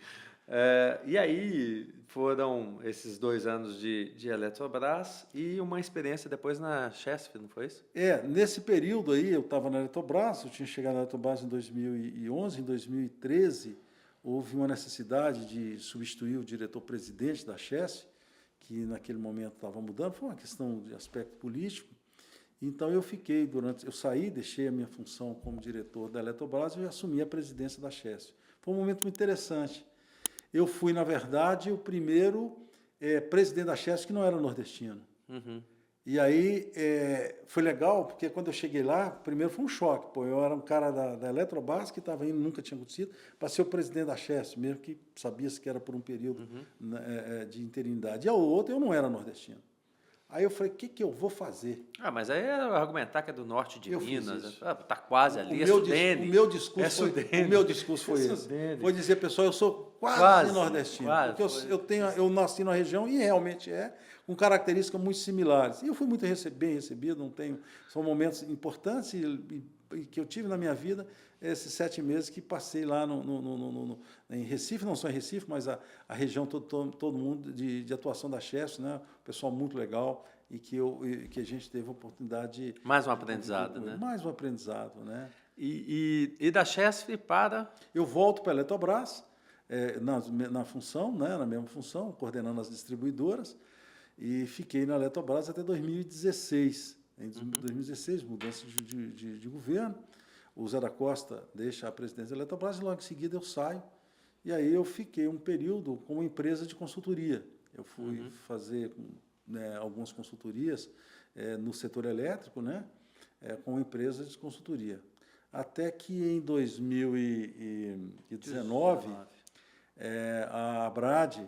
E aí foram esses 2 anos de Eletrobras e uma experiência depois na Chesf, não foi isso? Nesse período aí, eu estava na Eletrobras, eu tinha chegado na Eletrobras em 2011, em 2013, houve uma necessidade de substituir o diretor-presidente da Chesf, que naquele momento estava mudando, foi uma questão de aspecto político. Então, eu saí, deixei a minha função como diretor da Eletrobras e assumi a presidência da Chesf. Foi um momento muito interessante. Eu fui, na verdade, o primeiro presidente da Chesf que não era nordestino. E aí foi legal, porque quando eu cheguei lá, primeiro foi um choque. Eu era um cara da Eletrobras, que estava indo, nunca tinha acontecido, para ser o presidente da Chesf, mesmo que sabia-se que era por um período de interinidade. E ao outro, eu não era nordestino. Aí eu falei, o que eu vou fazer? Mas aí é argumentar que é do norte de Minas, está quase ali, O meu discurso foi esse. Foi dizer, pessoal, eu sou quase nordestino, porque eu nasci na região e realmente com características muito similares. E eu fui muito bem recebido, são momentos importantes que eu tive na minha vida, esses 7 meses que passei lá em Recife, não só em Recife, mas a região, todo mundo de atuação da Chesf, né? Pessoal muito legal, que a gente teve a oportunidade Mais um aprendizado, né? Mais um aprendizado, né? E da Chesf para... Eu volto para a Eletrobras, na função, né, na mesma função, coordenando as distribuidoras, e fiquei na Eletrobras até 2016. Em 2016, mudança de governo, o Zé da Costa deixa a presidência da Eletrobras e logo em seguida eu saio. E aí eu fiquei um período com uma empresa de consultoria. Eu fui fazer algumas consultorias no setor elétrico, né, com uma empresa de consultoria. Até que em 2019, a Abrad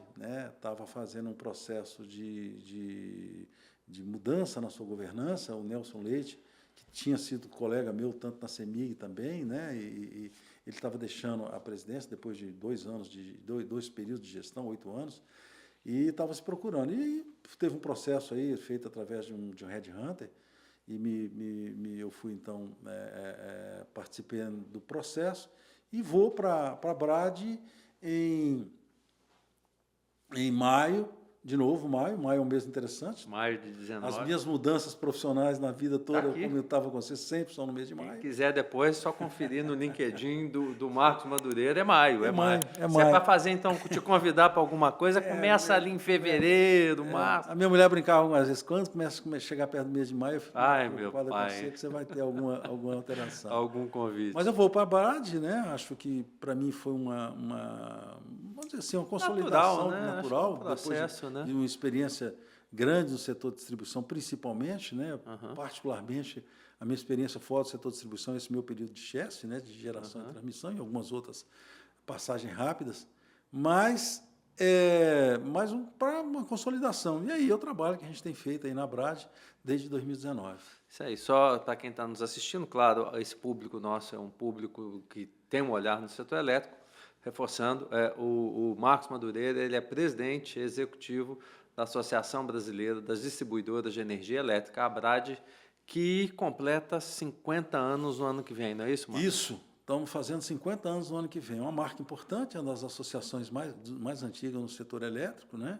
estava fazendo um processo de mudança na sua governança, o Nelson Leite, que tinha sido colega meu tanto na CEMIG também, né, e ele estava deixando a presidência depois de 2 anos, dois períodos de gestão, 8 anos, e estava se procurando. E teve um processo aí feito através de um headhunter, e eu fui, então, participando do processo, e vou para a Abrad em maio, de novo, maio é um mês interessante. Maio de 19. As minhas mudanças profissionais na vida toda, Aqui. como eu estava com você, sempre são no mês de maio. Quem quiser depois, só conferir no LinkedIn do Marcos Madureira, é maio. É maio. Se é para fazer, então, te convidar para alguma coisa, começa ali em fevereiro, março. A minha mulher brincava algumas vezes, quando começa a chegar perto do mês de maio, eu fico preocupada com você, que você vai ter alguma alteração. Algum convite. Mas eu vou para a Abrad, né? Acho que, para mim, foi vamos dizer assim, uma consolidação natural, processo, depois de uma experiência grande no setor de distribuição, principalmente, né? Particularmente, a minha experiência fora do setor de distribuição, esse meu período de Chesf, né? De geração e transmissão, e algumas outras passagens rápidas, mas para uma consolidação. E aí o trabalho que a gente tem feito aí na Abrad desde 2019. Isso aí, só para quem está nos assistindo, claro, esse público nosso é um público que tem um olhar no setor elétrico, reforçando, o Marcos Madureira, ele é presidente executivo da Associação Brasileira das Distribuidoras de Energia Elétrica, a Abrad, que completa 50 anos no ano que vem, não é isso, Marcos? Isso, estamos fazendo 50 anos no ano que vem. É uma marca importante, é uma das associações mais antigas no setor elétrico, né?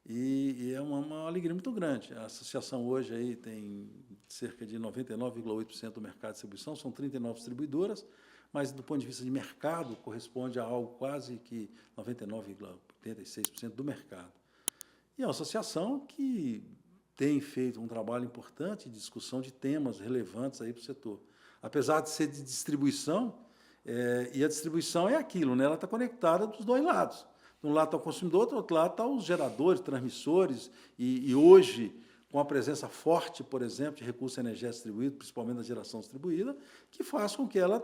E é uma alegria muito grande. A associação hoje aí tem cerca de 99,8% do mercado de distribuição, são 39 distribuidoras, mas do ponto de vista de mercado, corresponde a algo quase que 99,86% do mercado. E é uma associação que tem feito um trabalho importante de discussão de temas relevantes aí para o setor. Apesar de ser de distribuição, e a distribuição é aquilo, né? Ela está conectada dos dois lados. De um lado está o consumidor, do outro lado está os geradores, transmissores, e hoje, com a presença forte, por exemplo, de recurso energético distribuído, principalmente da geração distribuída, que faz com que ela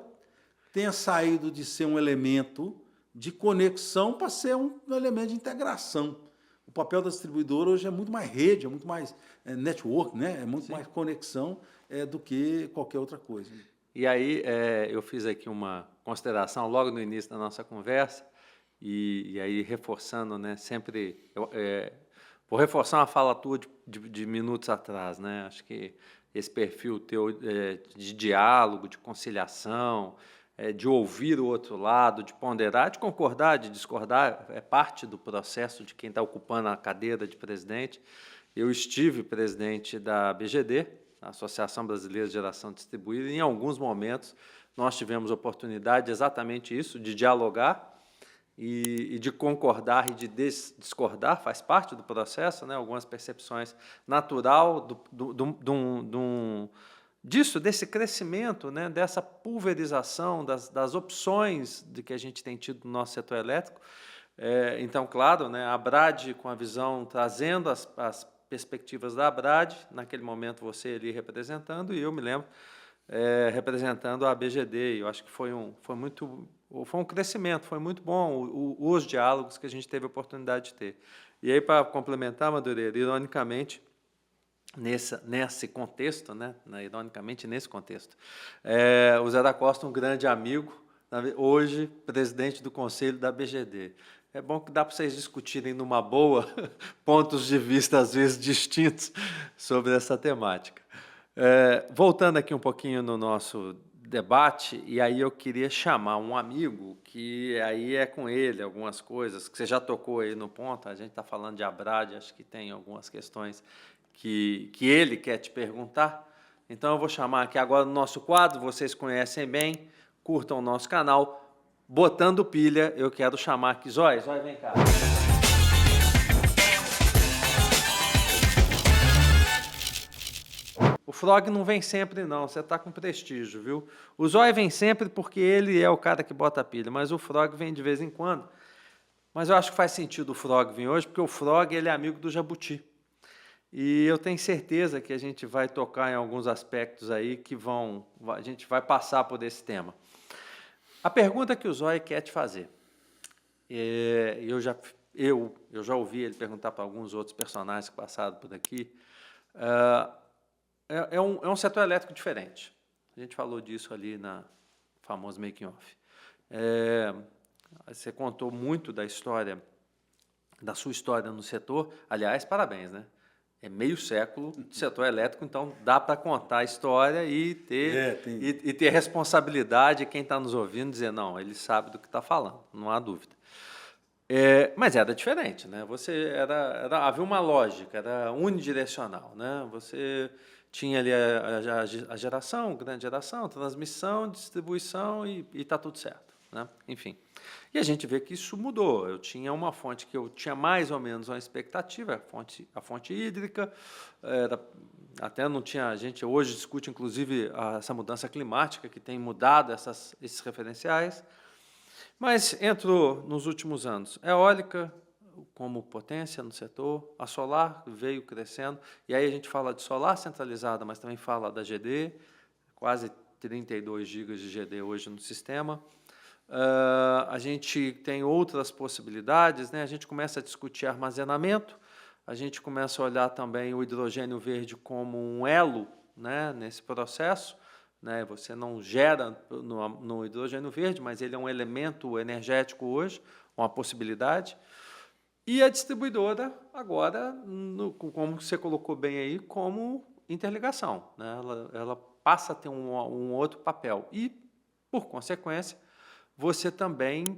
tenha saído de ser um elemento de conexão para ser um elemento de integração. O papel da distribuidora hoje é muito mais rede, é muito mais network, né? É muito mais conexão do que qualquer outra coisa. E aí eu fiz aqui uma consideração logo no início da nossa conversa, e aí reforçando, né? Sempre vou reforçar uma fala tua de minutos atrás, né? Acho que esse perfil teu de diálogo, de conciliação, de ouvir o outro lado, de ponderar, de concordar, de discordar, é parte do processo de quem está ocupando a cadeira de presidente. Eu estive presidente da BGD, a Associação Brasileira de Geração Distribuída, e em alguns momentos nós tivemos oportunidade exatamente isso, de dialogar e de concordar e de discordar, faz parte do processo, né? Algumas percepções natural desse crescimento, né, dessa pulverização das opções de que a gente tem tido no nosso setor elétrico. Então, claro, né, a Abrad com a visão, trazendo as perspectivas da Abrad, naquele momento você ali representando, e eu me lembro representando a BGD, e eu acho que foi um crescimento, foi muito bom os diálogos que a gente teve a oportunidade de ter. E aí, para complementar, Madureira, ironicamente, nesse contexto, né? Ironicamente, nesse contexto, o Zé da Costa, um grande amigo, hoje presidente do conselho da BGD. É bom que dá para vocês discutirem numa boa pontos de vista, às vezes, distintos sobre essa temática. Voltando aqui um pouquinho no nosso debate, e aí eu queria chamar um amigo, que aí é com ele algumas coisas, que você já tocou aí no ponto, a gente está falando de Abrad, acho que tem algumas questões que ele quer te perguntar. Então, eu vou chamar aqui agora o nosso quadro, vocês conhecem bem, curtam o nosso canal. Botando pilha, eu quero chamar aqui Zóia, vem cá. O Frog não vem sempre, não. Você está com prestígio, viu? O Zóia vem sempre porque ele é o cara que bota a pilha, mas o Frog vem de vez em quando. Mas eu acho que faz sentido o Frog vir hoje, porque o Frog ele é amigo do Jabuti. E eu tenho certeza que a gente vai tocar em alguns aspectos aí que a gente vai passar por esse tema. A pergunta que o Zóia quer te fazer, eu já ouvi ele perguntar para alguns outros personagens que passaram por aqui, é um setor elétrico diferente. A gente falou disso ali na famosa making off. Você contou muito da sua história no setor. Aliás, parabéns, né? É meio século de setor elétrico, então dá para contar a história e ter responsabilidade quem está nos ouvindo, dizer, não, ele sabe do que está falando, não há dúvida. Mas era diferente, né? Havia uma lógica, era unidirecional, né? Você tinha ali a geração, grande geração, transmissão, distribuição e está tudo certo, né? Enfim. E a gente vê que isso mudou. Eu tinha uma fonte que eu tinha mais ou menos uma expectativa, a fonte hídrica, até não tinha, a gente hoje discute inclusive essa mudança climática que tem mudado esses referenciais, mas entrou nos últimos anos eólica como potência no setor, a solar veio crescendo, e aí a gente fala de solar centralizada, mas também fala da GD, quase 32 GB de GD hoje no sistema. A gente tem outras possibilidades, né? A gente começa a discutir armazenamento, a gente começa a olhar também o hidrogênio verde como um elo, né, nesse processo, né? Você não gera no hidrogênio verde, mas ele é um elemento energético hoje, uma possibilidade. E a distribuidora, agora, como você colocou bem aí, como interligação, né? Ela passa a ter um outro papel. E, por consequência, você também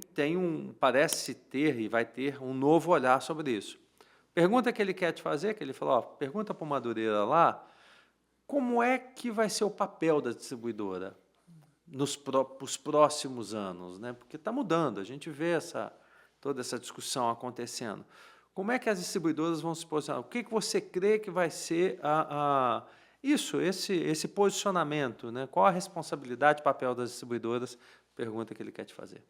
parece ter e vai ter um novo olhar sobre isso. Pergunta que ele quer te fazer, que ele falou, pergunta para o Madureira lá, como é que vai ser o papel da distribuidora nos próximos anos, né? Porque está mudando, a gente vê toda essa discussão acontecendo. Como é que as distribuidoras vão se posicionar? O que você crê que vai ser esse posicionamento, né? Qual a responsabilidade e papel das distribuidoras? Pergunta que ele quer te fazer.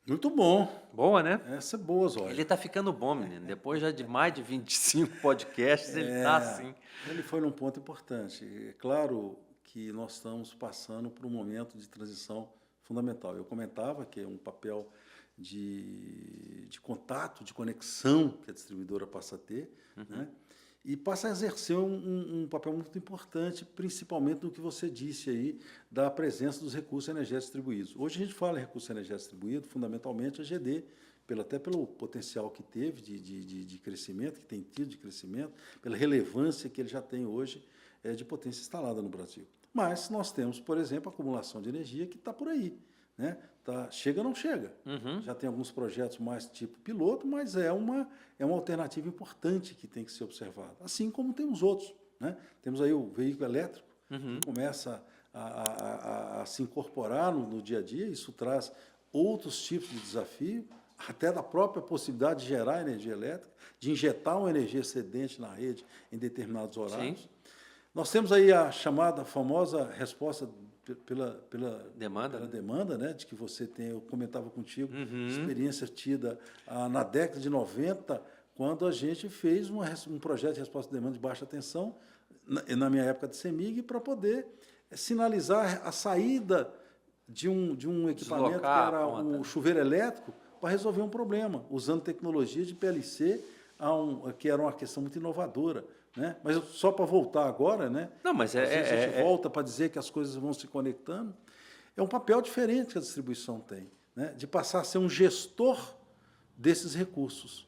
Muito bom. Boa, né? Essa é boa, Zóia. Ele está ficando bom, menino. Depois já de mais de 25 podcasts, ele está assim. Ele foi num ponto importante. É claro que nós estamos passando por um momento de transição fundamental. Eu comentava que é um papel de contato, de conexão que a distribuidora passa a ter, né? E passa a exercer um papel muito importante, principalmente no que você disse aí, da presença dos recursos energéticos distribuídos. Hoje a gente fala em recurso energético distribuído, fundamentalmente a GD, até pelo potencial que teve de crescimento, que tem tido de crescimento, pela relevância que ele já tem hoje de potência instalada no Brasil. Mas nós temos, por exemplo, a acumulação de energia que está por aí, né? Chega ou não chega. Já tem alguns projetos mais tipo piloto, mas é uma alternativa importante que tem que ser observada. Assim como temos outros, né? Temos aí o veículo elétrico, que começa a se incorporar no dia a dia, isso traz outros tipos de desafio, até da própria possibilidade de gerar energia elétrica, de injetar uma energia excedente na rede em determinados horários. Sim. Nós temos aí a famosa resposta pela demanda, né, de que você tem, eu comentava contigo, experiência tida na década de 90, quando a gente fez um projeto de resposta à demanda de baixa tensão, na minha época de CEMIG, para poder sinalizar a saída de um equipamento que era o chuveiro elétrico para resolver um problema, usando tecnologia de PLC, que era uma questão muito inovadora. Né? Mas só para voltar agora, né? Não, mas a gente volta para dizer que as coisas vão se conectando. É um papel diferente que a distribuição tem, né? De passar a ser um gestor desses recursos.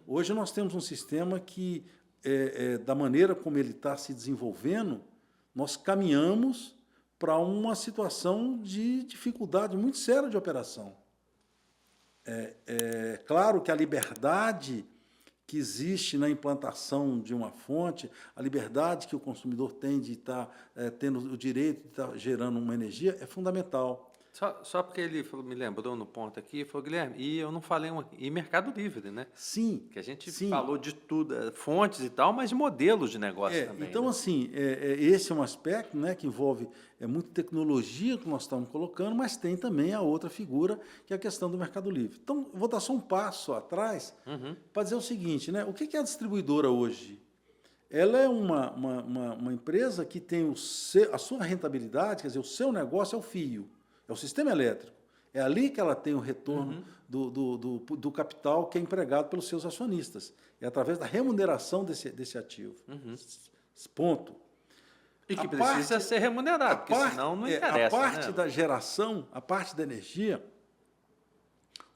Hoje nós temos um sistema que, da maneira como ele está se desenvolvendo, nós caminhamos para uma situação de dificuldade muito séria de operação. Claro que a liberdade que existe na implantação de uma fonte, a liberdade que o consumidor tem de estar tendo o direito de estar gerando uma energia é fundamental. Só porque ele me lembrou no ponto aqui, falou, Guilherme, e eu não falei e Mercado Livre, né? Sim. Que a gente sim. falou de tudo, fontes e tal, mas de modelos de negócio também. Então, né? assim, esse é um aspecto, né, que envolve muita tecnologia que nós estamos colocando, mas tem também a outra figura, que é a questão do Mercado Livre. Então, eu vou dar só um passo atrás para dizer o seguinte, né, o que é a distribuidora hoje? Ela é uma empresa que tem a sua rentabilidade, quer dizer, o seu negócio é o fio, é o sistema elétrico. É ali que ela tem o retorno do capital que é empregado pelos seus acionistas. É através da remuneração desse ativo. Ponto. E que precisa ser remunerado, porque senão não interessa. A parte da geração, a parte da energia,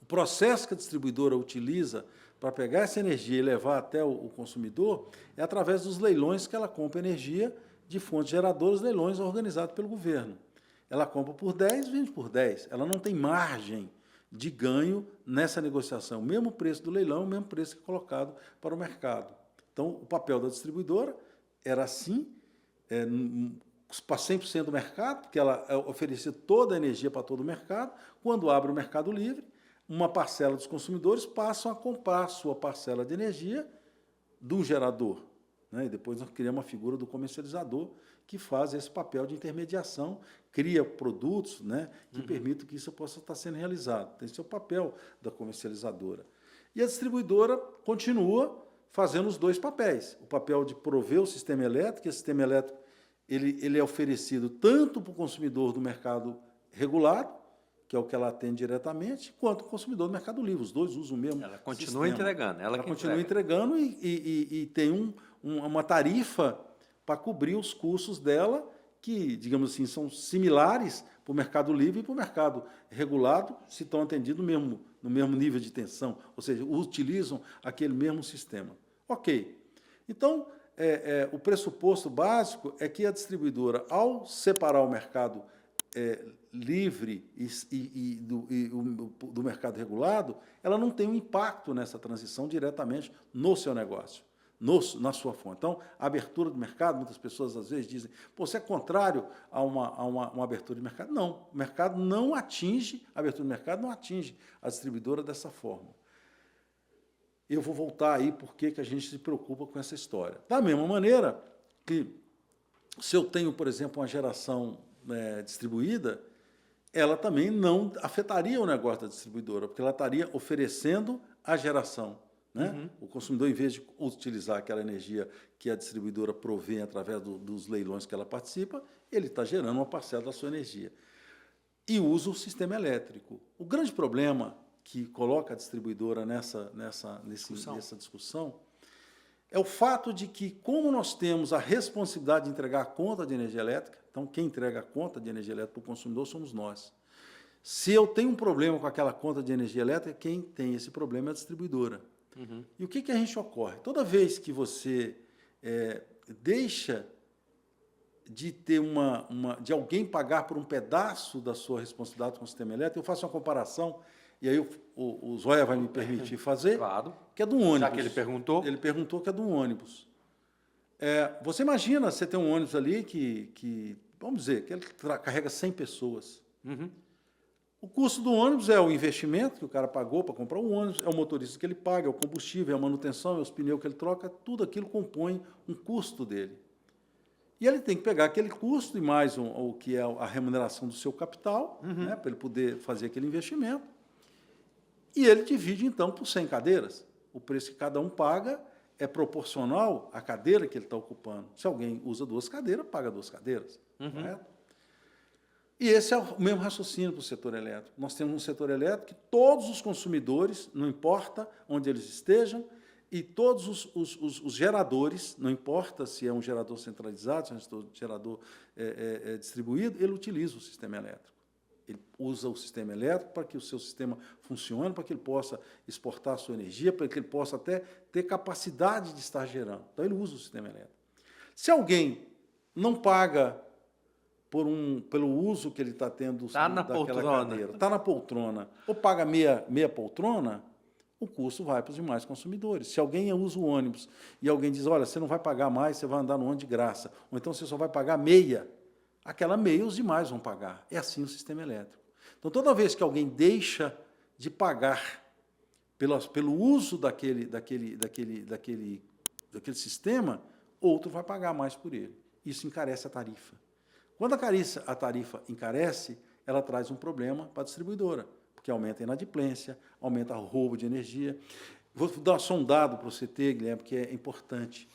o processo que a distribuidora utiliza para pegar essa energia e levar até o consumidor é através dos leilões que ela compra energia de fontes geradoras, leilões organizados pelo governo. Ela compra por 10, vende por 10. Ela não tem margem de ganho nessa negociação. O mesmo preço do leilão, o mesmo preço que é colocado para o mercado. Então, o papel da distribuidora era assim, para 100% do mercado, porque ela oferecia toda a energia para todo o mercado. Quando abre o Mercado Livre, uma parcela dos consumidores passam a comprar a sua parcela de energia do gerador. Né? E depois nós criamos a figura do comercializador, que faz esse papel de intermediação, cria produtos, né, que permitam que isso possa estar sendo realizado. Tem seu papel da comercializadora. E a distribuidora continua fazendo os dois papéis. O papel de prover o sistema elétrico, e o sistema elétrico ele é oferecido tanto para o consumidor do mercado regulado, que é o que ela atende diretamente, quanto o consumidor do Mercado Livre. Os dois usam o mesmo Ela continua sistema. entregando. Ela continua entregando e tem uma tarifa para cobrir os custos dela, que, digamos assim, são similares para o Mercado Livre e para o mercado regulado, se estão atendidos no mesmo nível de tensão, ou seja, utilizam aquele mesmo sistema. Ok. Então, o pressuposto básico é que a distribuidora, ao separar o mercado livre do mercado regulado, ela não tem um impacto nessa transição diretamente no seu negócio, na sua fonte. Então, a abertura do mercado, muitas pessoas às vezes dizem, pô, você é contrário a uma abertura de mercado? Não, o mercado não atinge, a abertura do mercado não atinge a distribuidora dessa forma. Eu vou voltar aí por que a gente se preocupa com essa história. Da mesma maneira que, se eu tenho, por exemplo, uma geração distribuída, ela também não afetaria o negócio da distribuidora, porque ela estaria oferecendo a geração. Né? O consumidor, em vez de utilizar aquela energia que a distribuidora provém através dos leilões que ela participa, ele está gerando uma parcela da sua energia. E usa o sistema elétrico. O grande problema que coloca a distribuidora nessa discussão é o fato de que, como nós temos a responsabilidade de entregar a conta de energia elétrica, então quem entrega a conta de energia elétrica para o consumidor somos nós. Se eu tenho um problema com aquela conta de energia elétrica, quem tem esse problema é a distribuidora. E o que a gente ocorre? Toda vez que você deixa de ter de alguém pagar por um pedaço da sua responsabilidade com o sistema elétrico, eu faço uma comparação, e aí o Zóia vai me permitir fazer, claro, que é do ônibus. Já que ele perguntou. Ele perguntou que é do ônibus. Você imagina, você tem um ônibus ali que vamos dizer, que ele carrega 100 pessoas. O custo do ônibus é o investimento que o cara pagou para comprar o ônibus, é o motorista que ele paga, é o combustível, é a manutenção, é os pneus que ele troca, tudo aquilo compõe um custo dele. E ele tem que pegar aquele custo e mais o que é a remuneração do seu capital, né, para ele poder fazer aquele investimento, e ele divide, então, por 100 cadeiras. O preço que cada um paga é proporcional à cadeira que ele está ocupando. Se alguém usa 2 cadeiras, paga 2 cadeiras. Correto? E esse é o mesmo raciocínio para o setor elétrico. Nós temos um setor elétrico que todos os consumidores, não importa onde eles estejam, e todos os geradores, não importa se é um gerador centralizado, se é um gerador distribuído, ele utiliza o sistema elétrico. Ele usa o sistema elétrico para que o seu sistema funcione, para que ele possa exportar a sua energia, para que ele possa até ter capacidade de estar gerando. Então, ele usa o sistema elétrico. Se alguém não paga pelo uso que ele está tendo daquela cadeira, está na poltrona, ou paga meia poltrona, o custo vai para os demais consumidores. Se alguém usa o ônibus e alguém diz, olha, você não vai pagar mais, você vai andar no ônibus de graça, ou então você só vai pagar meia, aquela meia os demais vão pagar. É assim o sistema elétrico. Então, toda vez que alguém deixa de pagar pelo uso daquele sistema, outro vai pagar mais por ele. Isso encarece a tarifa. Quando a tarifa encarece, ela traz um problema para a distribuidora, porque aumenta a inadimplência, aumenta o roubo de energia. Vou dar só um dado para você ter, Guilherme, que é importante.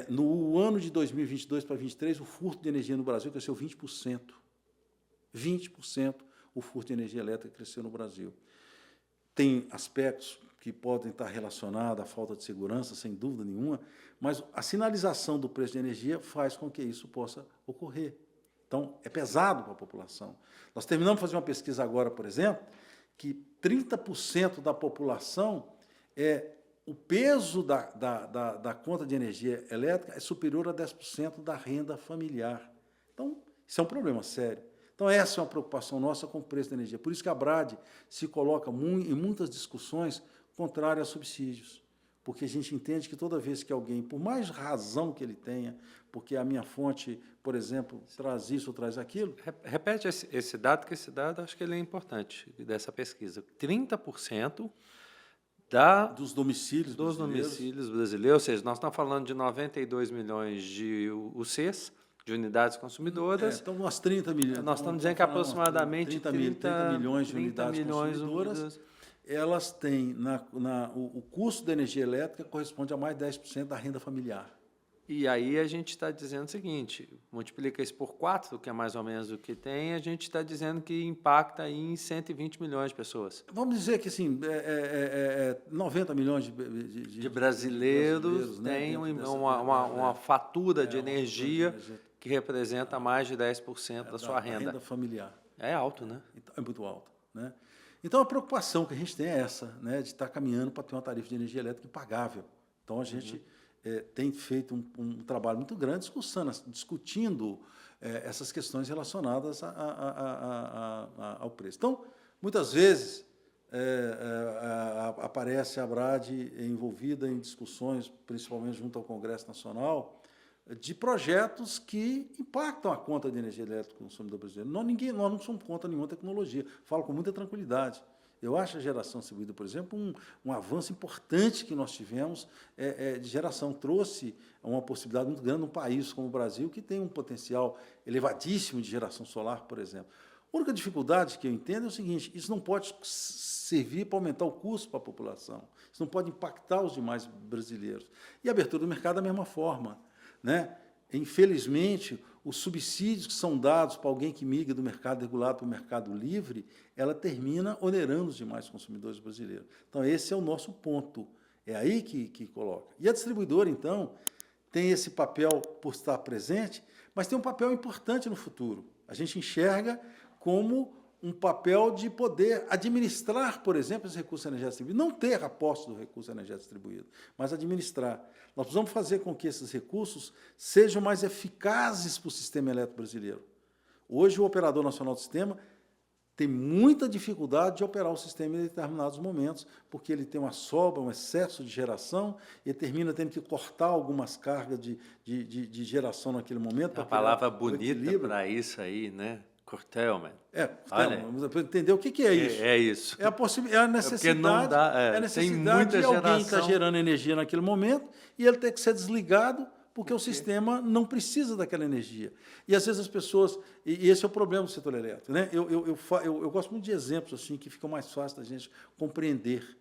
No ano de 2022 para 2023, o furto de energia no Brasil cresceu 20%. 20% o furto de energia elétrica cresceu no Brasil. Tem aspectos que podem estar relacionados à falta de segurança, sem dúvida nenhuma, mas a sinalização do preço de energia faz com que isso possa ocorrer. Então, é pesado para a população. Nós terminamos de fazer uma pesquisa agora, por exemplo, que 30% da população, o peso da conta de energia elétrica é superior a 10% da renda familiar. Então, isso é um problema sério. Então, essa é uma preocupação nossa com o preço da energia. Por isso que a Brade se coloca em muitas discussões contrárias a subsídios, porque a gente entende que toda vez que alguém, por mais razão que ele tenha, porque a minha fonte, por exemplo, traz isso ou traz aquilo... Repete esse dado, que esse dado acho que ele é importante, dessa pesquisa. 30% dos domicílios brasileiros, ou seja, nós estamos falando de 92 milhões de UCs, de unidades consumidoras. Então, umas 30 milhões. Nós estamos dizendo que aproximadamente 30 milhões de unidades consumidoras, elas têm, o custo da energia elétrica corresponde a mais de 10% da renda familiar. E aí a gente está dizendo o seguinte, multiplica isso por 4, que é mais ou menos o que tem, a gente está dizendo que impacta aí em 120 milhões de pessoas. Vamos dizer que, assim, 90 milhões de brasileiros têm uma fatura de energia que representa mais de 10% da sua renda. Renda familiar. É alto, né? É muito alto, né? Então, a preocupação que a gente tem é essa, né, de estar caminhando para ter uma tarifa de energia elétrica impagável. Então, a gente tem feito um trabalho muito grande discutindo essas questões relacionadas ao preço. Então, muitas vezes, aparece a Brade envolvida em discussões, principalmente junto ao Congresso Nacional, de projetos que impactam a conta de energia elétrica do consumidor brasileiro. Nós não somos contra nenhuma tecnologia, falo com muita tranquilidade. Eu acho a geração distribuída, por exemplo, um avanço importante que nós tivemos de geração. Trouxe uma possibilidade muito grande num país como o Brasil, que tem um potencial elevadíssimo de geração solar, por exemplo. A única dificuldade que eu entendo é o seguinte, isso não pode servir para aumentar o custo para a população, isso não pode impactar os demais brasileiros. E a abertura do mercado da mesma forma, né? Infelizmente, os subsídios que são dados para alguém que migra do mercado regulado para o mercado livre, ela termina onerando os demais consumidores brasileiros. Então, esse é o nosso ponto. É aí que coloca. E a distribuidora, então, tem esse papel por estar presente, mas tem um papel importante no futuro. A gente enxerga como um papel de poder administrar, por exemplo, esse recurso energético distribuído, não ter a posse do recurso energético distribuído, mas administrar. Nós precisamos fazer com que esses recursos sejam mais eficazes para o sistema elétrico brasileiro. Hoje, o Operador Nacional do Sistema tem muita dificuldade de operar o sistema em determinados momentos, porque ele tem uma sobra, um excesso de geração, e termina tendo que cortar algumas cargas de geração naquele momento. A palavra bonita para isso aí, né? Curtailment. Entender o que é isso? É isso. É a necessidade, a necessidade de alguém estar gerando energia naquele momento e ele ter que ser desligado porque o sistema não precisa daquela energia. E, às vezes, as pessoas... E esse é o problema do setor elétrico, né? Eu gosto muito de exemplos assim, que ficam mais fáceis da gente compreender.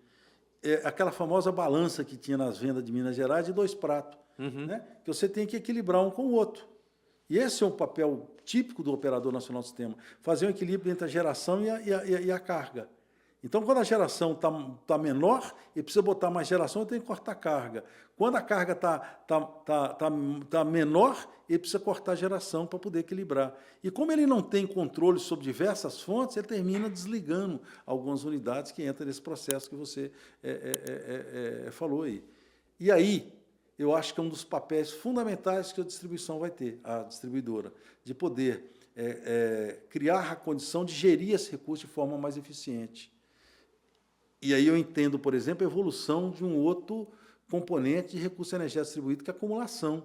Aquela famosa balança que tinha nas vendas de Minas Gerais de 2 pratos, né? Que você tem que equilibrar um com o outro. E esse é um papel típico do Operador Nacional do Sistema, fazer um equilíbrio entre a geração e a carga. Então, quando a geração está menor, ele precisa botar mais geração, ele tem que cortar a carga. Quando a carga está menor, ele precisa cortar a geração para poder equilibrar. E como ele não tem controle sobre diversas fontes, ele termina desligando algumas unidades que entram nesse processo que você falou aí. E aí, eu acho que é um dos papéis fundamentais que a distribuição vai ter, a distribuidora, de poder criar a condição de gerir esse recurso de forma mais eficiente. E aí eu entendo, por exemplo, a evolução de um outro componente de recurso energético distribuído, que é a acumulação.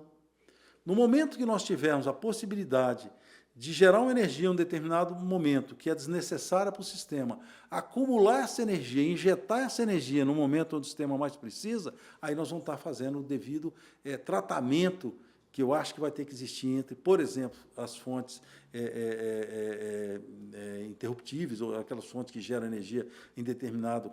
No momento que nós tivermos a possibilidade de gerar uma energia em um determinado momento que é desnecessária para o sistema, acumular essa energia, injetar essa energia no momento onde o sistema mais precisa, aí nós vamos estar fazendo o devido tratamento que eu acho que vai ter que existir entre, por exemplo, as fontes interruptíveis, ou aquelas fontes que geram energia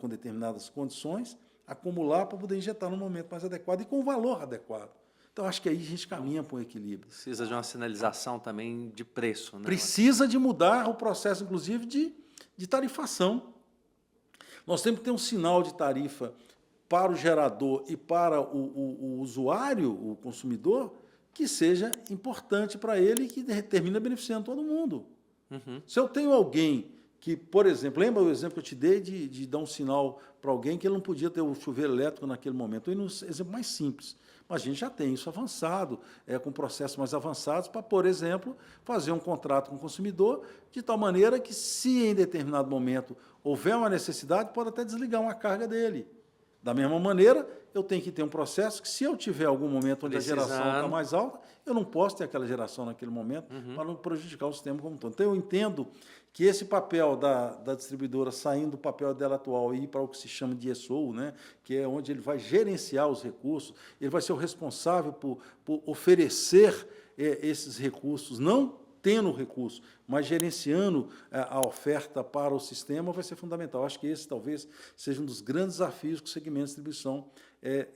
com determinadas condições, acumular para poder injetar no momento mais adequado e com valor adequado. Então, acho que aí a gente caminha para um equilíbrio. Precisa de uma sinalização também de preço, né? Precisa de mudar o processo, inclusive, de tarifação. Nós temos que ter um sinal de tarifa para o gerador e para o usuário, o consumidor, que seja importante para ele e que termine beneficiando todo mundo. Uhum. Se eu tenho alguém que, por exemplo, lembra o exemplo que eu te dei de dar um sinal para alguém que ele não podia ter o chuveiro elétrico naquele momento? Estou indo um exemplo mais simples. Mas a gente já tem isso avançado, com processos mais avançados, para, por exemplo, fazer um contrato com o consumidor, de tal maneira que, se em determinado momento houver uma necessidade, pode até desligar uma carga dele. Da mesma maneira, eu tenho que ter um processo que, se eu tiver algum momento onde a geração está mais alta, eu não posso ter aquela geração naquele momento para não prejudicar o sistema como um todo. Então, eu entendo que esse papel da distribuidora, saindo do papel dela atual e ir para o que se chama de ESOL, né, que é onde ele vai gerenciar os recursos, ele vai ser o responsável por oferecer esses recursos, não tendo o recurso, mas gerenciando a oferta para o sistema, vai ser fundamental. Acho que esse talvez seja um dos grandes desafios que o segmento de distribuição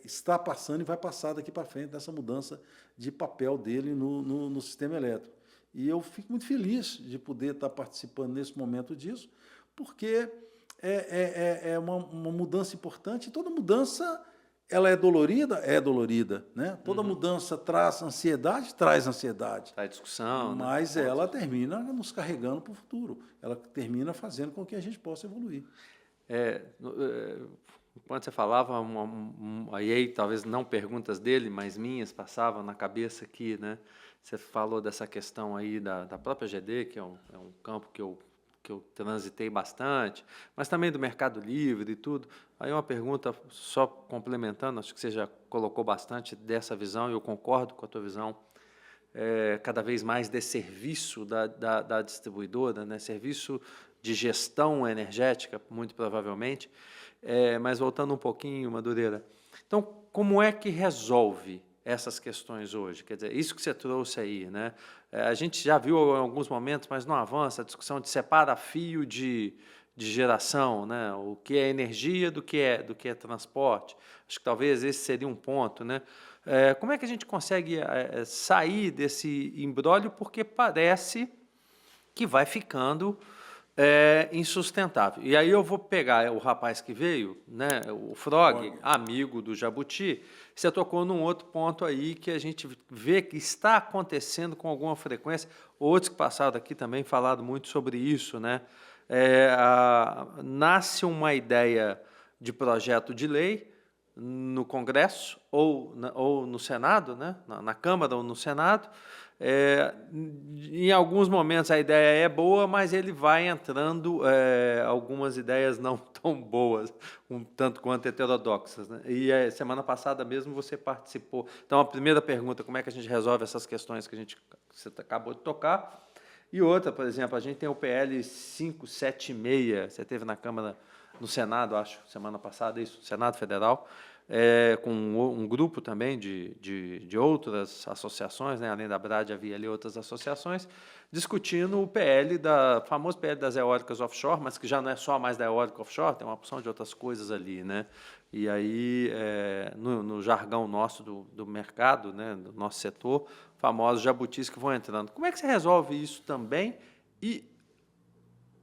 está passando e vai passar daqui para frente, nessa mudança de papel dele no sistema elétrico. E eu fico muito feliz de poder estar participando nesse momento disso, porque é uma mudança importante, e toda mudança ela é dolorida, né? Toda mudança traz ansiedade. Traz discussão. Mas ela termina nos carregando para o futuro. Ela termina fazendo com que a gente possa evoluir. Quando você falava, aí talvez não perguntas dele, mas minhas passavam na cabeça aqui, né? Você falou dessa questão aí da própria GD, que é um campo que eu transitei bastante, mas também do Mercado Livre e tudo. Aí uma pergunta, só complementando, acho que você já colocou bastante dessa visão, e eu concordo com a tua visão, cada vez mais de serviço da distribuidora, né? Serviço de gestão energética, muito provavelmente. Mas voltando um pouquinho, Madureira, então, como é que resolve essas questões hoje? Quer dizer, isso que você trouxe aí, né? A gente já viu em alguns momentos, mas não avança, a discussão de separar fio de geração, né? O que é energia do que é transporte. Acho que talvez esse seria um ponto, né? Como é que a gente consegue sair desse imbróglio? Porque parece que vai ficando insustentável. E aí eu vou pegar o rapaz que veio, né, o Frog, amigo do Jabuti. Você tocou num outro ponto aí que a gente vê que está acontecendo com alguma frequência. Outros que passaram aqui também falaram muito sobre isso, né? Nasce uma ideia de projeto de lei no Congresso ou no Senado, né? Na Câmara ou no Senado. Em alguns momentos a ideia é boa, mas ele vai entrando algumas ideias não tão boas, um tanto quanto heterodoxas, né? E semana passada mesmo você participou. Então, a primeira pergunta, como é que a gente resolve essas questões que você acabou de tocar? E outra, por exemplo, a gente tem o PL 576, você teve na Câmara, no Senado, acho, semana passada, isso, Senado Federal, com um grupo também de outras associações, né? Além da BRAD, havia ali outras associações, discutindo o famoso PL das eólicas offshore, mas que já não é só mais da eólica offshore, tem uma opção de outras coisas ali, né? E aí, no jargão nosso do mercado, né? Do nosso setor, famosos jabutis que vão entrando. Como é que você resolve isso também? E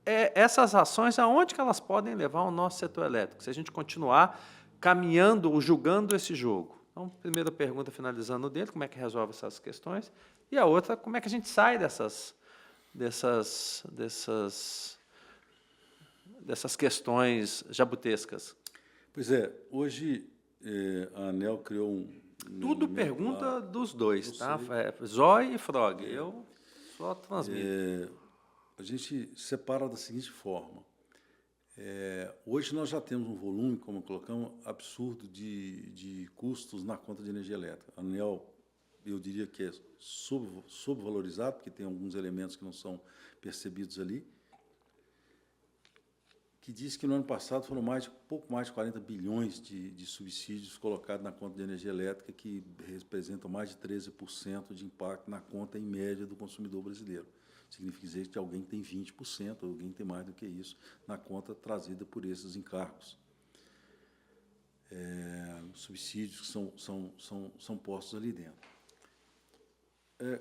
essas ações, aonde que elas podem levar o nosso setor elétrico? Se a gente continuar caminhando ou julgando esse jogo. Então, primeira pergunta, finalizando dele, como é que resolve essas questões? E a outra, como é que a gente sai dessas questões jabutescas? Pois hoje a ANEEL criou um... Tudo pergunta dos dois, tá? Zói e Frog, eu só transmito. A gente separa da seguinte forma. Hoje nós já temos um volume, como colocamos, absurdo de custos na conta de energia elétrica. A ANEEL, eu diria que é subvalorizado, porque tem alguns elementos que não são percebidos ali, que diz que no ano passado foram pouco mais de 40 bilhões de subsídios colocados na conta de energia elétrica, que representam mais de 13% de impacto na conta, em média, do consumidor brasileiro. Significa dizer que alguém tem 20%, alguém tem mais do que isso, na conta trazida por esses encargos. Subsídios que são postos ali dentro.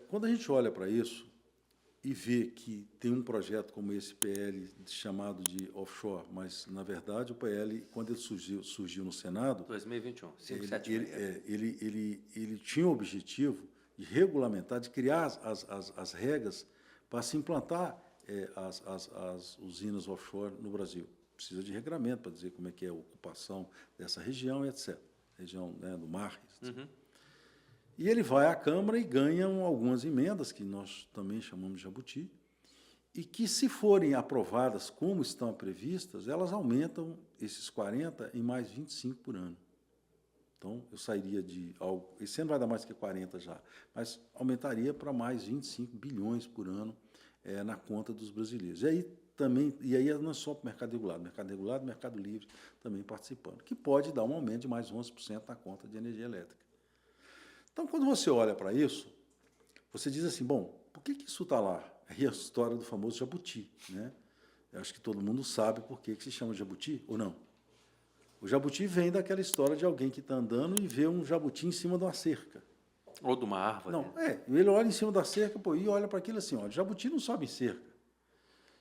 Quando a gente olha para isso e vê que tem um projeto como esse PL chamado de offshore, mas, na verdade, o PL, quando ele surgiu no Senado... 2021, 576. Ele tinha o objetivo de regulamentar, de criar as regras para se implantar as usinas offshore no Brasil. Precisa de regramento para dizer como é que é a ocupação dessa região, etc. Região, né, do mar. Uhum. E ele vai à Câmara e ganha algumas emendas, que nós também chamamos de jabuti, e que, se forem aprovadas como estão previstas, elas aumentam esses 40 em mais 25 por ano. Então, eu sairia de algo... Esse ano vai dar mais que 40 já, mas aumentaria para mais 25 bilhões por ano na conta dos brasileiros. E aí não é só para o mercado regulado, mercado livre também participando, que pode dar um aumento de mais 11% na conta de energia elétrica. Então, quando você olha para isso, você diz assim, bom, por que isso está lá? Aí a história do famoso jabuti, né? Eu acho que todo mundo sabe por que se chama jabuti, ou não? O jabuti vem daquela história de alguém que está andando e vê um jabuti em cima de uma cerca. Ou de uma árvore. Não, ele olha em cima da cerca, e olha para aquilo assim, ó, jabuti não sobe em cerca.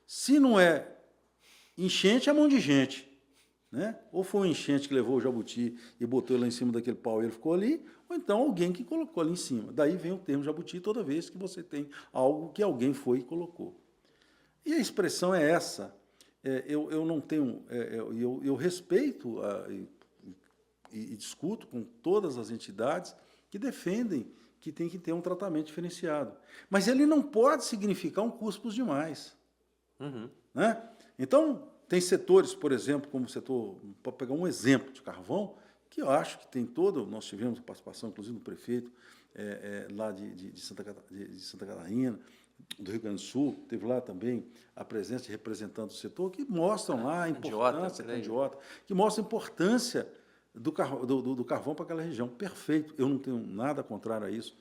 Se não é enchente, é mão de gente. Né? Ou foi um enchente que levou o jabuti e botou ele lá em cima daquele pau e ele ficou ali, ou então alguém que colocou ali em cima. Daí vem o termo jabuti toda vez que você tem algo que alguém foi e colocou. E a expressão é essa. Eu não tenho... eu respeito e discuto com todas as entidades que defendem que tem que ter um tratamento diferenciado. Mas ele não pode significar um custo demais. Uhum. Né? Então, tem setores, por exemplo, como o setor, para pegar um exemplo de carvão, que eu acho que tem todo, nós tivemos a participação, inclusive, do prefeito lá de Santa Catarina, do Rio Grande do Sul, teve lá também a presença de representantes do setor, que mostram lá a importância, que mostra a importância do carvão para aquela região. Perfeito, eu não tenho nada contrário a isso.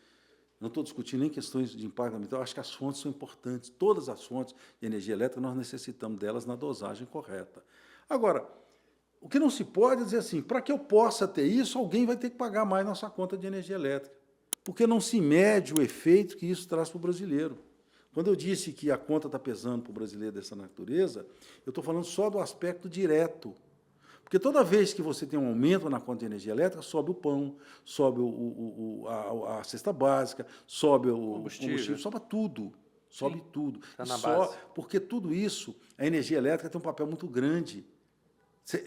Não estou discutindo nem questões de impacto ambiental, acho que as fontes são importantes. Todas as fontes de energia elétrica, nós necessitamos delas na dosagem correta. Agora, o que não se pode é dizer assim, para que eu possa ter isso, alguém vai ter que pagar mais na sua conta de energia elétrica, porque não se mede o efeito que isso traz para o brasileiro. Quando eu disse que a conta está pesando para o brasileiro dessa natureza, eu estou falando só do aspecto direto. Porque toda vez que você tem um aumento na conta de energia elétrica, sobe o pão, sobe a cesta básica, sobe o combustível, sobe tudo. Sobe tudo. Tá na base. Porque tudo isso, a energia elétrica tem um papel muito grande.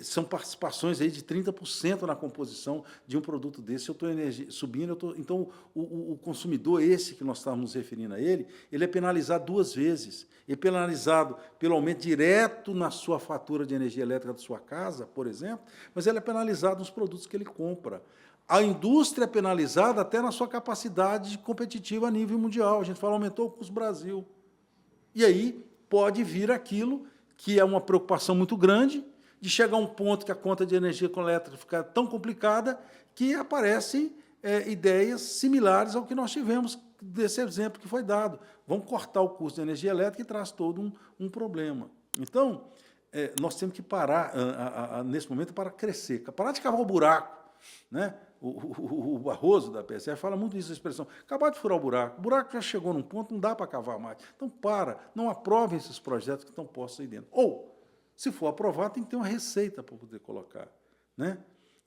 São participações aí de 30% na composição de um produto desse. Eu estou subindo, então o consumidor, esse que nós estamos nos referindo a ele é penalizado duas vezes. Ele é penalizado pelo aumento direto na sua fatura de energia elétrica da sua casa, por exemplo, mas ele é penalizado nos produtos que ele compra. A indústria é penalizada até na sua capacidade competitiva a nível mundial. A gente fala, aumentou o custo Brasil. E aí pode vir aquilo que é uma preocupação muito grande, de chegar a um ponto que a conta de energia elétrica fica tão complicada que aparecem ideias similares ao que nós tivemos desse exemplo que foi dado. Vamos cortar o custo de energia elétrica e traz todo um problema. Então, nós temos que parar, nesse momento, para crescer, parar de cavar o buraco. Né? O Barroso, da PSF, fala muito disso, a expressão, acabar de furar o buraco já chegou num ponto, não dá para cavar mais. Então, não aprovem esses projetos que estão postos aí dentro. Ou, se for aprovado, tem que ter uma receita para poder colocar. Né?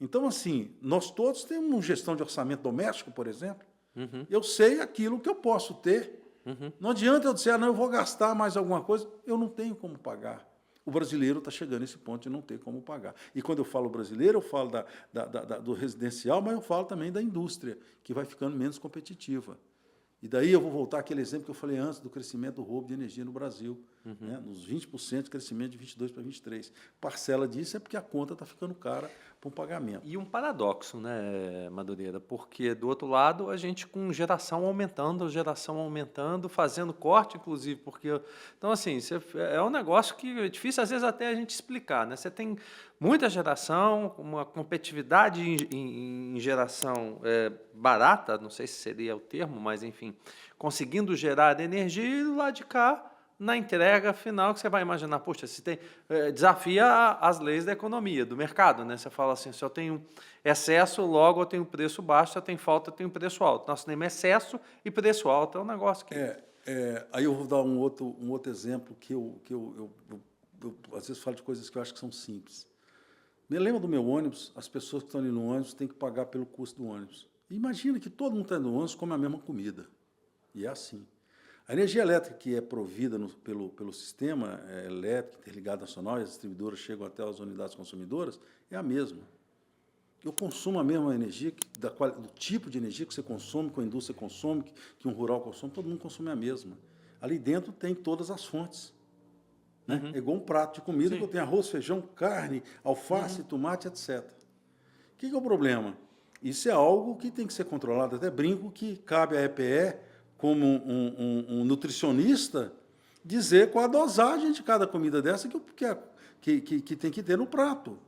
Então, assim, nós todos temos uma gestão de orçamento doméstico, por exemplo. Uhum. Eu sei aquilo que eu posso ter. Uhum. Não adianta eu dizer, não, eu vou gastar mais alguma coisa. Eu não tenho como pagar. O brasileiro está chegando a esse ponto de não ter como pagar. E quando eu falo brasileiro, eu falo do residencial, mas eu falo também da indústria, que vai ficando menos competitiva. E daí eu vou voltar àquele exemplo que eu falei antes do crescimento do roubo de energia no Brasil. né, nos 20% de crescimento de 22 para 23. Parcela disso é porque a conta está ficando cara para um pagamento. E um paradoxo, né, Madureira? Porque, do outro lado, a gente com geração aumentando, fazendo corte, inclusive, porque... Então, assim, é um negócio que é difícil, às vezes, até a gente explicar, né? Você tem muita geração, uma competitividade em geração barata, não sei se seria o termo, mas, enfim, conseguindo gerar energia e, do lado de cá, na entrega final, que você vai imaginar, poxa, se tem, desafia as leis da economia, do mercado, né? Você fala assim, se eu tenho excesso, logo eu tenho preço baixo, se eu tenho falta, eu tenho preço alto. Nós temos excesso e preço alto, é um negócio que... Aí eu vou dar um outro exemplo que eu às vezes falo de coisas que eu acho que são simples. Me lembra do meu ônibus, as pessoas que estão ali no ônibus têm que pagar pelo custo do ônibus. Imagina que todo mundo está no ônibus come a mesma comida. E é assim. A energia elétrica que é provida pelo sistema elétrico interligado nacional, e as distribuidoras chegam até as unidades consumidoras, é a mesma. Eu consumo a mesma energia, do tipo de energia que você consome, que a indústria consome, que um rural consome, todo mundo consome a mesma. Ali dentro tem todas as fontes. Né? É igual um prato de comida, que eu tenho arroz, feijão, carne, alface, tomate, etc. O que é o problema? Isso é algo que tem que ser controlado. Até brinco que cabe à EPE, como um nutricionista, dizer qual a dosagem de cada comida dessa que tem que ter no prato.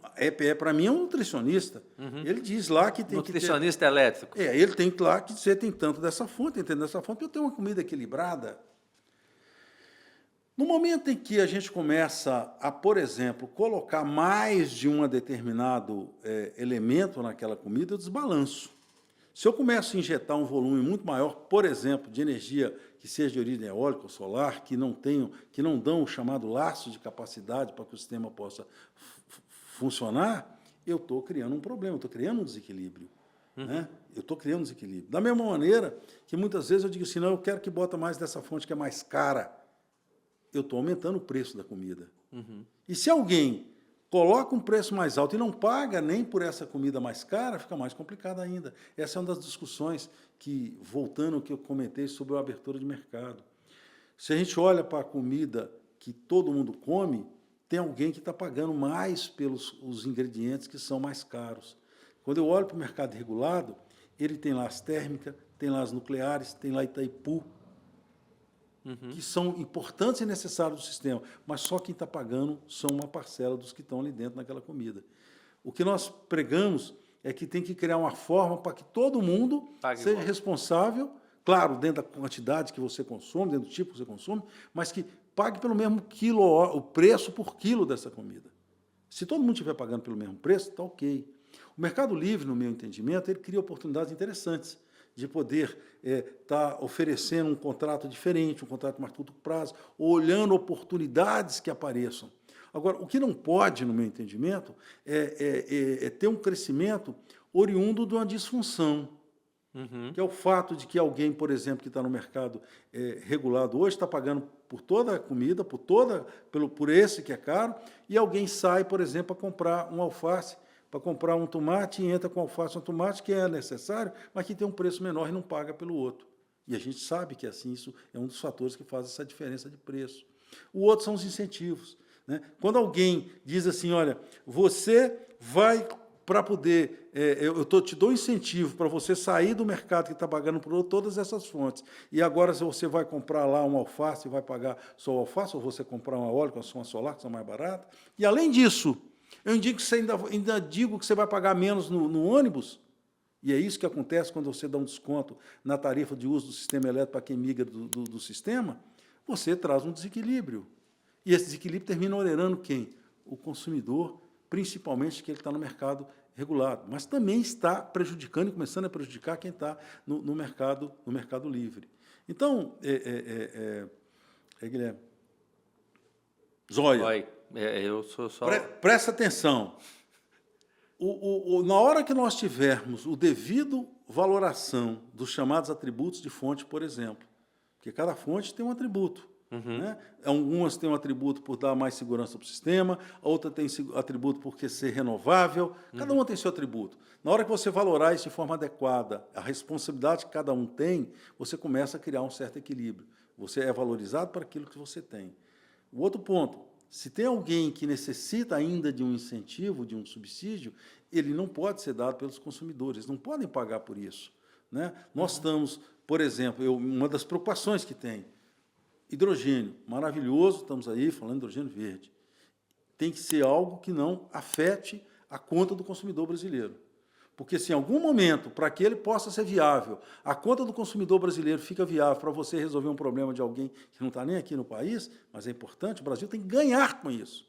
A EPE, para mim, é um nutricionista. Ele diz lá que tem nutricionista elétrico. Ele tem lá que dizer tem tanto dessa fonte, tem tanto dessa fonte, eu tenho uma comida equilibrada. No momento em que a gente começa a, por exemplo, colocar mais de um determinado elemento naquela comida, eu desbalanço. Se eu começo a injetar um volume muito maior, por exemplo, de energia que seja de origem eólica ou solar, que não dão o chamado laço de capacidade para que o sistema possa funcionar, eu estou criando um problema, eu estou criando um desequilíbrio. Né? Eu estou criando um desequilíbrio. Da mesma maneira que muitas vezes eu digo assim, não, eu quero que bota mais dessa fonte que é mais cara. Eu estou aumentando o preço da comida. E se alguém coloca um preço mais alto e não paga nem por essa comida mais cara, fica mais complicado ainda. Essa é uma das discussões que, voltando ao que eu comentei sobre a abertura de mercado. Se a gente olha para a comida que todo mundo come, tem alguém que está pagando mais pelos os ingredientes que são mais caros. Quando eu olho para o mercado regulado, ele tem lá as térmicas, tem lá as nucleares, tem lá Itaipu, que são importantes e necessários do sistema, mas só quem está pagando são uma parcela dos que estão ali dentro naquela comida. O que nós pregamos é que tem que criar uma forma para que todo mundo seja responsável, claro, dentro da quantidade que você consome, dentro do tipo que você consome, mas que pague pelo mesmo quilo, o preço por quilo dessa comida. Se todo mundo estiver pagando pelo mesmo preço, está ok. O Mercado Livre, no meu entendimento, ele cria oportunidades interessantes de poder estar oferecendo um contrato diferente, um contrato mais curto prazo, olhando oportunidades que apareçam. Agora, o que não pode, no meu entendimento, é ter um crescimento oriundo de uma disfunção, que é o fato de que alguém, por exemplo, que está no mercado regulado hoje, está pagando por toda a comida, por esse que é caro, e alguém sai, por exemplo, para comprar um alface, para comprar um tomate, e entra com alface um tomate, que é necessário, mas que tem um preço menor e não paga pelo outro. E a gente sabe que assim isso é um dos fatores que faz essa diferença de preço. O outro são os incentivos. Né? Quando alguém diz assim, olha, você vai para poder, te dou incentivo para você sair do mercado que está pagando por todas essas fontes, e agora se você vai comprar lá um alface, vai pagar só o alface, ou você comprar uma eólica, ou uma solar, que são mais baratas, e além disso, eu indico que você ainda digo que você vai pagar menos no ônibus, e é isso que acontece quando você dá um desconto na tarifa de uso do sistema elétrico para quem migra do sistema, você traz um desequilíbrio. E esse desequilíbrio termina onerando quem? O consumidor, principalmente que ele está no mercado regulado, mas também está prejudicando e começando a prejudicar quem está no mercado livre. Então, Guilherme, Zóia, eu sou só... Presta atenção. Na hora que nós tivermos o devido valoração dos chamados atributos de fonte, por exemplo, porque cada fonte tem um atributo. Né? Algumas têm um atributo por dar mais segurança para o sistema, a outra tem atributo por ser renovável, cada uma tem seu atributo. Na hora que você valorar isso de forma adequada, a responsabilidade que cada um tem, você começa a criar um certo equilíbrio. Você é valorizado para aquilo que você tem. O outro ponto, se tem alguém que necessita ainda de um incentivo, de um subsídio, ele não pode ser dado pelos consumidores, não podem pagar por isso, né? Nós estamos, por exemplo, uma das preocupações que tem, hidrogênio, maravilhoso, estamos aí falando de hidrogênio verde. Tem que ser algo que não afete a conta do consumidor brasileiro. Porque se em algum momento, para que ele possa ser viável, a conta do consumidor brasileiro fica viável para você resolver um problema de alguém que não está nem aqui no país, mas é importante, o Brasil tem que ganhar com isso.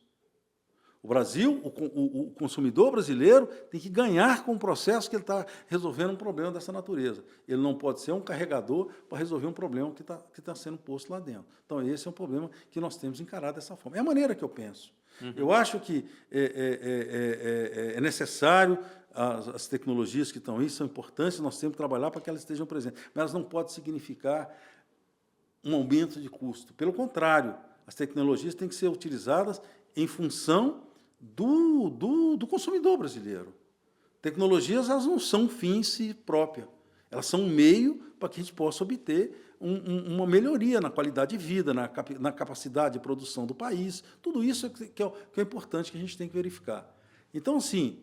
O Brasil, o consumidor brasileiro tem que ganhar com o processo que ele está resolvendo um problema dessa natureza. Ele não pode ser um carregador para resolver um problema que está sendo posto lá dentro. Então, esse é um problema que nós temos encarado dessa forma. É a maneira que eu penso. Eu acho que é necessário, as tecnologias que estão aí são importantes, nós temos que trabalhar para que elas estejam presentes, mas elas não podem significar um aumento de custo. Pelo contrário, as tecnologias têm que ser utilizadas em função do consumidor brasileiro. Tecnologias, elas não são fim em si própria, elas são um meio para que a gente possa obter uma melhoria na qualidade de vida, na capacidade de produção do país. Tudo isso que é importante, que a gente tem que verificar. Então, assim,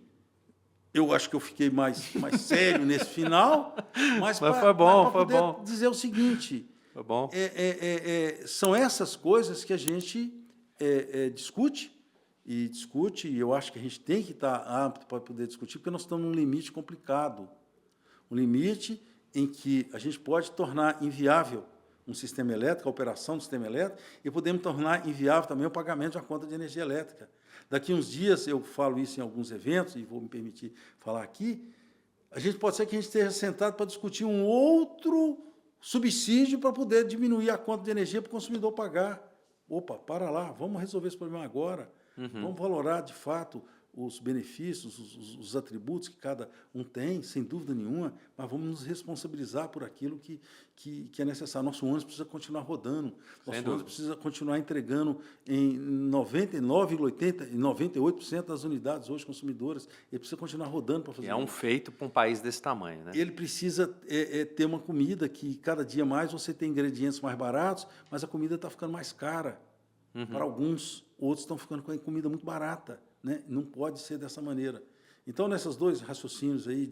eu acho que eu fiquei mais sério nesse final, mas foi bom, foi poder bom. dizer o seguinte, Foi bom. são essas coisas que a gente discute, e eu acho que a gente tem que estar apto para poder discutir, porque nós estamos num limite complicado, um limite em que a gente pode tornar inviável um sistema elétrico, a operação do sistema elétrico, e podemos tornar inviável também o pagamento de uma conta de energia elétrica. Daqui uns dias, eu falo isso em alguns eventos, e vou me permitir falar aqui, a gente pode ser que a gente esteja sentado para discutir um outro subsídio para poder diminuir a conta de energia para o consumidor pagar. Opa, para lá, vamos resolver esse problema agora. Vamos valorar, de fato, os benefícios, os atributos que cada um tem, sem dúvida nenhuma, mas vamos nos responsabilizar por aquilo que é necessário. Nosso ônibus precisa continuar rodando, nosso ônibus precisa continuar entregando em 99,80%, 98% das unidades hoje consumidoras, ele precisa continuar rodando para fazer É um feito para um país desse tamanho, né? Ele precisa ter uma comida que, cada dia mais, você tem ingredientes mais baratos, mas a comida está ficando mais cara. Para alguns, outros estão ficando com a comida muito barata, né? Não pode ser dessa maneira. Então, nesses dois raciocínios aí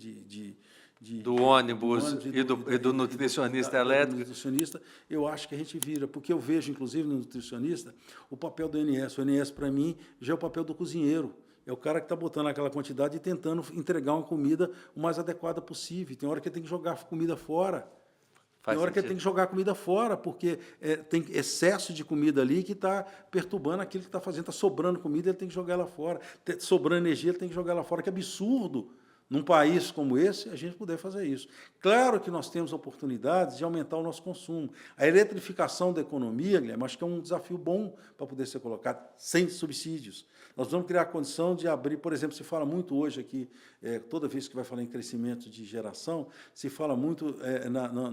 do ônibus e do nutricionista elétrico. Nutricionista, eu acho que a gente vira, porque eu vejo, inclusive, no nutricionista, o papel do ONS. O ONS, para mim, já é o papel do cozinheiro. É o cara que está botando aquela quantidade e tentando entregar uma comida o mais adequada possível. Tem hora que ele tem que jogar comida fora. Tem hora que ele tem que jogar comida fora, porque tem excesso de comida ali que está perturbando aquilo que está fazendo. Está sobrando comida, ele tem que jogar ela fora. Sobrando energia, ele tem que jogar ela fora. Que absurdo, num país como esse, a gente poder fazer isso. Claro que nós temos oportunidades de aumentar o nosso consumo. A eletrificação da economia, Guilherme, acho que é um desafio bom para poder ser colocado, sem subsídios. Nós vamos criar a condição de abrir, por exemplo, se fala muito hoje aqui, toda vez que vai falar em crescimento de geração, se fala muito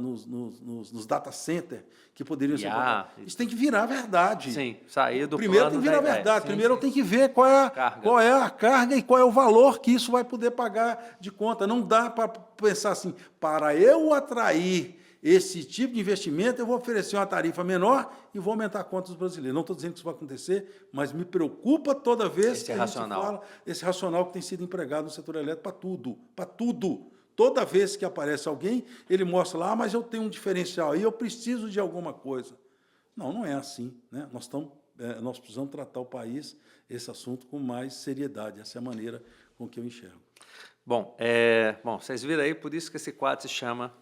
nos data centers que poderiam ser... Isso tem que virar verdade. Sim, sair do Primeiro plano tem que virar da verdade. Sim, Primeiro sim. eu tenho que ver qual é a carga e qual é o valor que isso vai poder pagar de conta. Não dá para pensar assim, para eu atrair esse tipo de investimento, eu vou oferecer uma tarifa menor e vou aumentar a conta dos brasileiros. Não estou dizendo que isso vai acontecer, mas me preocupa toda vez que a gente fala esse racional que tem sido empregado no setor elétrico para tudo. Toda vez que aparece alguém, ele mostra lá, mas eu tenho um diferencial aí, eu preciso de alguma coisa. Não é assim, né? Nós precisamos tratar o país, esse assunto, com mais seriedade. Essa é a maneira com que eu enxergo. Bom, vocês viram aí, por isso que esse quadro se chama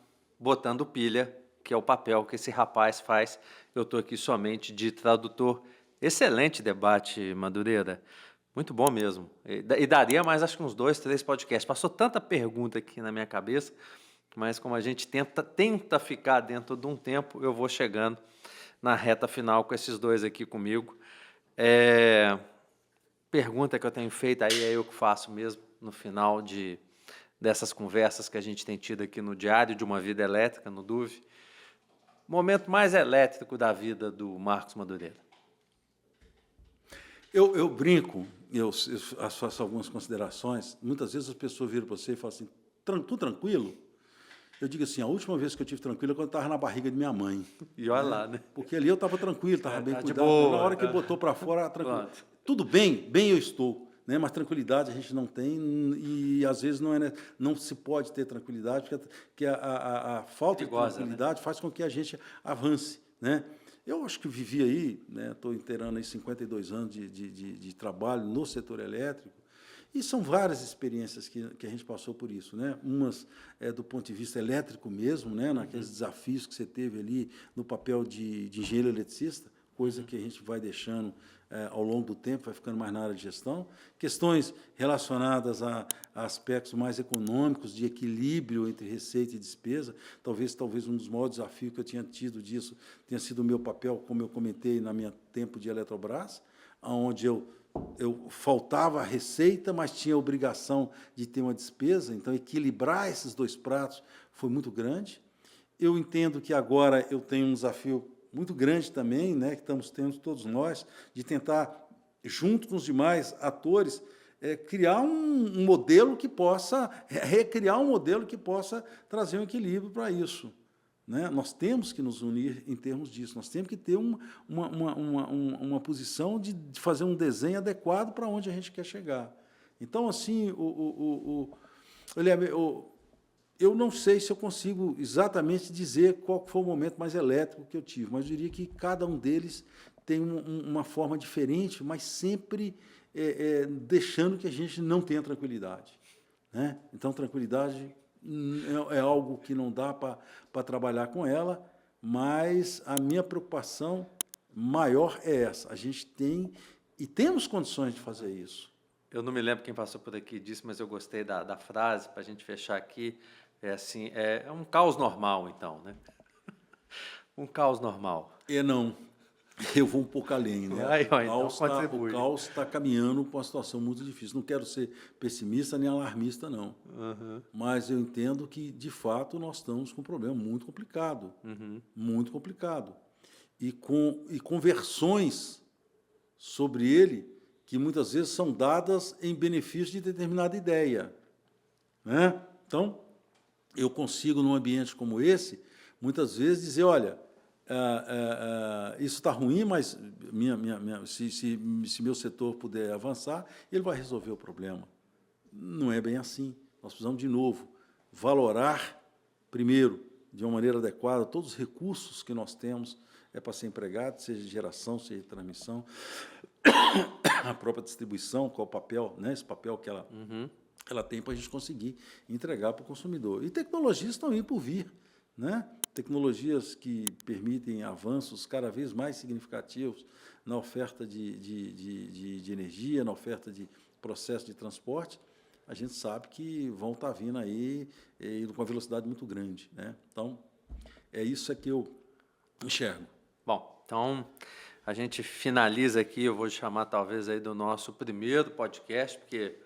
Botando Pilha, que é o papel que esse rapaz faz. Eu estou aqui somente de tradutor. Excelente debate, Madureira. Muito bom mesmo. E daria mais, acho que uns 2, 3 podcasts. Passou tanta pergunta aqui na minha cabeça, mas como a gente tenta ficar dentro de um tempo, eu vou chegando na reta final com esses dois aqui comigo. Pergunta que eu tenho feito, aí é eu que faço mesmo, no final dessas conversas que a gente tem tido aqui no Diário de uma Vida Elétrica, no DUV. Momento mais elétrico da vida do Marcos Madureira. Eu brinco, eu faço algumas considerações. Muitas vezes as pessoas viram para você e falam assim, tudo tranquilo? Eu digo assim, a última vez que eu tive tranquilo é quando eu estava na barriga de minha mãe. E olha lá, né? Porque ali eu estava tranquilo, estava bem tá de cuidado. boa, Na hora que botou para fora, tranquilo. Pronto. Tudo bem, bem eu estou. Né? Mas tranquilidade a gente não tem e, às vezes, não se pode ter tranquilidade, porque a falta Perigosa, de tranquilidade faz com que a gente avance. Né? Eu acho que vivi aí, estou inteirando aí 52 anos de trabalho no setor elétrico, e são várias experiências que a gente passou por isso, né? Umas do ponto de vista elétrico mesmo, né? Naqueles desafios que você teve ali no papel de engenheiro eletricista, coisa que a gente vai deixando ao longo do tempo, vai ficando mais na área de gestão. Questões relacionadas a aspectos mais econômicos, de equilíbrio entre receita e despesa. Talvez um dos maiores desafios que eu tinha tido disso tenha sido o meu papel, como eu comentei, na minha tempo de Eletrobras, onde eu faltava a receita, mas tinha a obrigação de ter uma despesa, então equilibrar esses dois pratos foi muito grande. Eu entendo que agora eu tenho um desafio muito grande também, né, que estamos tendo todos nós, de tentar, junto com os demais atores, criar um modelo que possa, recriar um modelo que possa trazer um equilíbrio para isso. Né? Nós temos que nos unir em termos disso, nós temos que ter uma posição de fazer um desenho adequado para onde a gente quer chegar. Então, assim, eu não sei se eu consigo exatamente dizer qual foi o momento mais elétrico que eu tive, mas eu diria que cada um deles tem uma forma diferente, mas sempre deixando que a gente não tenha tranquilidade. Né? Então, tranquilidade é algo que não dá para trabalhar com ela, mas a minha preocupação maior é essa. A gente tem e temos condições de fazer isso. Eu não me lembro quem passou por aqui disso, mas eu gostei da frase, para a gente fechar aqui. É assim, é um caos normal, então, né? Um caos normal. Não. Eu vou um pouco além, né? Então, o caos está caminhando para uma situação muito difícil. Não quero ser pessimista nem alarmista, não. Mas eu entendo que, de fato, nós estamos com um problema muito complicado. Muito complicado. E com versões sobre ele que, muitas vezes, são dadas em benefício de determinada ideia. Né? Então, eu consigo, num ambiente como esse, muitas vezes dizer, olha, isso está ruim, mas se meu setor puder avançar, ele vai resolver o problema. Não é bem assim. Nós precisamos, de novo, valorar, primeiro, de uma maneira adequada, todos os recursos que nós temos para ser empregado, seja de geração, seja de transmissão, a própria distribuição, qual o papel, né, esse papel que ela tem para a gente conseguir entregar para o consumidor. E tecnologias estão aí por vir, né? Tecnologias que permitem avanços cada vez mais significativos na oferta de energia, na oferta de processo de transporte, a gente sabe que vão estar vindo aí com uma velocidade muito grande. Né? Então, é isso que eu enxergo. Bom, então, a gente finaliza aqui, eu vou chamar talvez aí do nosso primeiro podcast, porque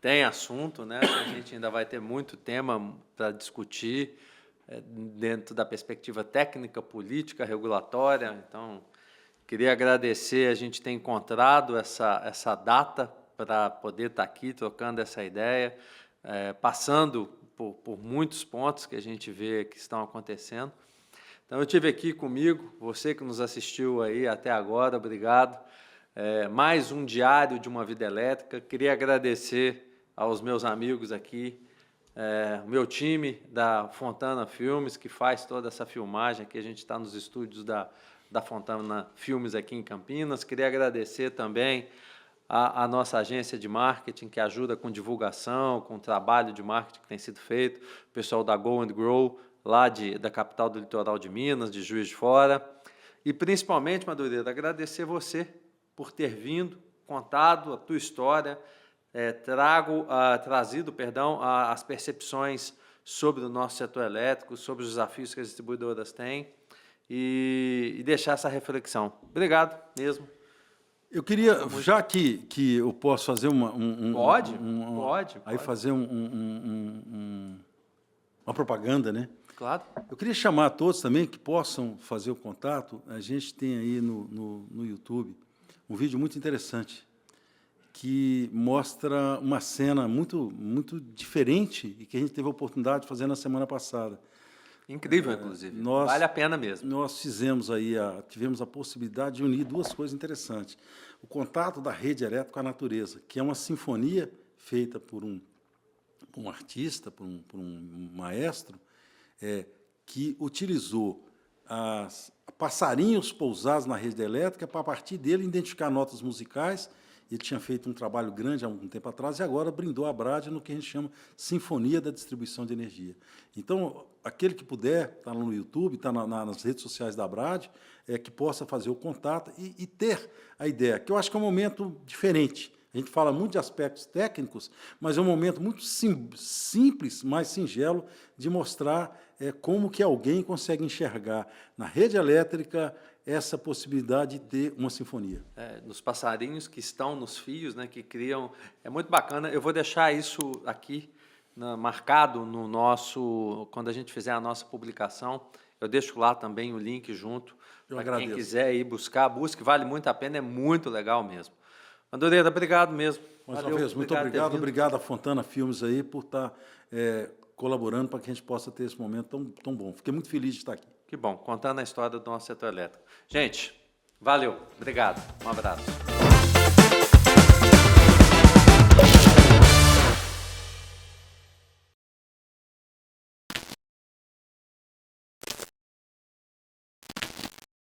tem assunto, né? A gente ainda vai ter muito tema para discutir, dentro da perspectiva técnica, política, regulatória. Então, queria agradecer a gente ter encontrado essa data para poder estar aqui trocando essa ideia, passando por muitos pontos que a gente vê que estão acontecendo. Então, eu tive aqui comigo, você que nos assistiu aí até agora, obrigado. Mais um diário de uma vida elétrica. Queria agradecer aos meus amigos aqui, o meu time da Fontana Filmes, que faz toda essa filmagem, aqui a gente está nos estúdios da Fontana Filmes aqui em Campinas. Queria agradecer também a nossa agência de marketing, que ajuda com divulgação, com o trabalho de marketing que tem sido feito, o pessoal da Go and Grow, lá da capital do litoral de Minas, de Juiz de Fora. E, principalmente, Madureira, agradecer você por ter vindo, contado a tua história, trazido as percepções sobre o nosso setor elétrico, sobre os desafios que as distribuidoras têm e deixar essa reflexão. Obrigado mesmo. Eu queria, já que eu posso fazer Pode. Fazer uma propaganda, né? Claro. Eu queria chamar a todos também que possam fazer o contato. A gente tem aí no YouTube um vídeo muito interessante, que mostra uma cena muito diferente e que a gente teve a oportunidade de fazer na semana passada. Incrível, inclusive. Vale a pena mesmo. Nós tivemos a possibilidade de unir duas coisas interessantes. O contato da rede elétrica com a natureza, que é uma sinfonia feita por um artista, por um maestro, que utilizou passarinhos pousados na rede elétrica para, a partir dele, identificar notas musicais. Ele tinha feito um trabalho grande há algum tempo atrás e agora brindou a Brade no que a gente chama Sinfonia da Distribuição de Energia. Então, aquele que puder, está no YouTube, está nas redes sociais da Brade, que possa fazer o contato e ter a ideia, que eu acho que é um momento diferente. A gente fala muito de aspectos técnicos, mas é um momento muito simples, mais singelo, de mostrar como que alguém consegue enxergar na rede elétrica essa possibilidade de ter uma sinfonia. Nos passarinhos que estão nos fios, né, que criam... É muito bacana. Eu vou deixar isso aqui marcado no nosso... Quando a gente fizer a nossa publicação, eu deixo lá também o link junto. Para quem quiser ir buscar, busque. Vale muito a pena, é muito legal mesmo. Madureira, obrigado mesmo. Mais uma vez, muito obrigado. Obrigado à Fontana Filmes aí por estar colaborando para que a gente possa ter esse momento tão bom. Fiquei muito feliz de estar aqui. Que bom, contando a história do nosso setor elétrico. Gente, valeu, obrigado, um abraço.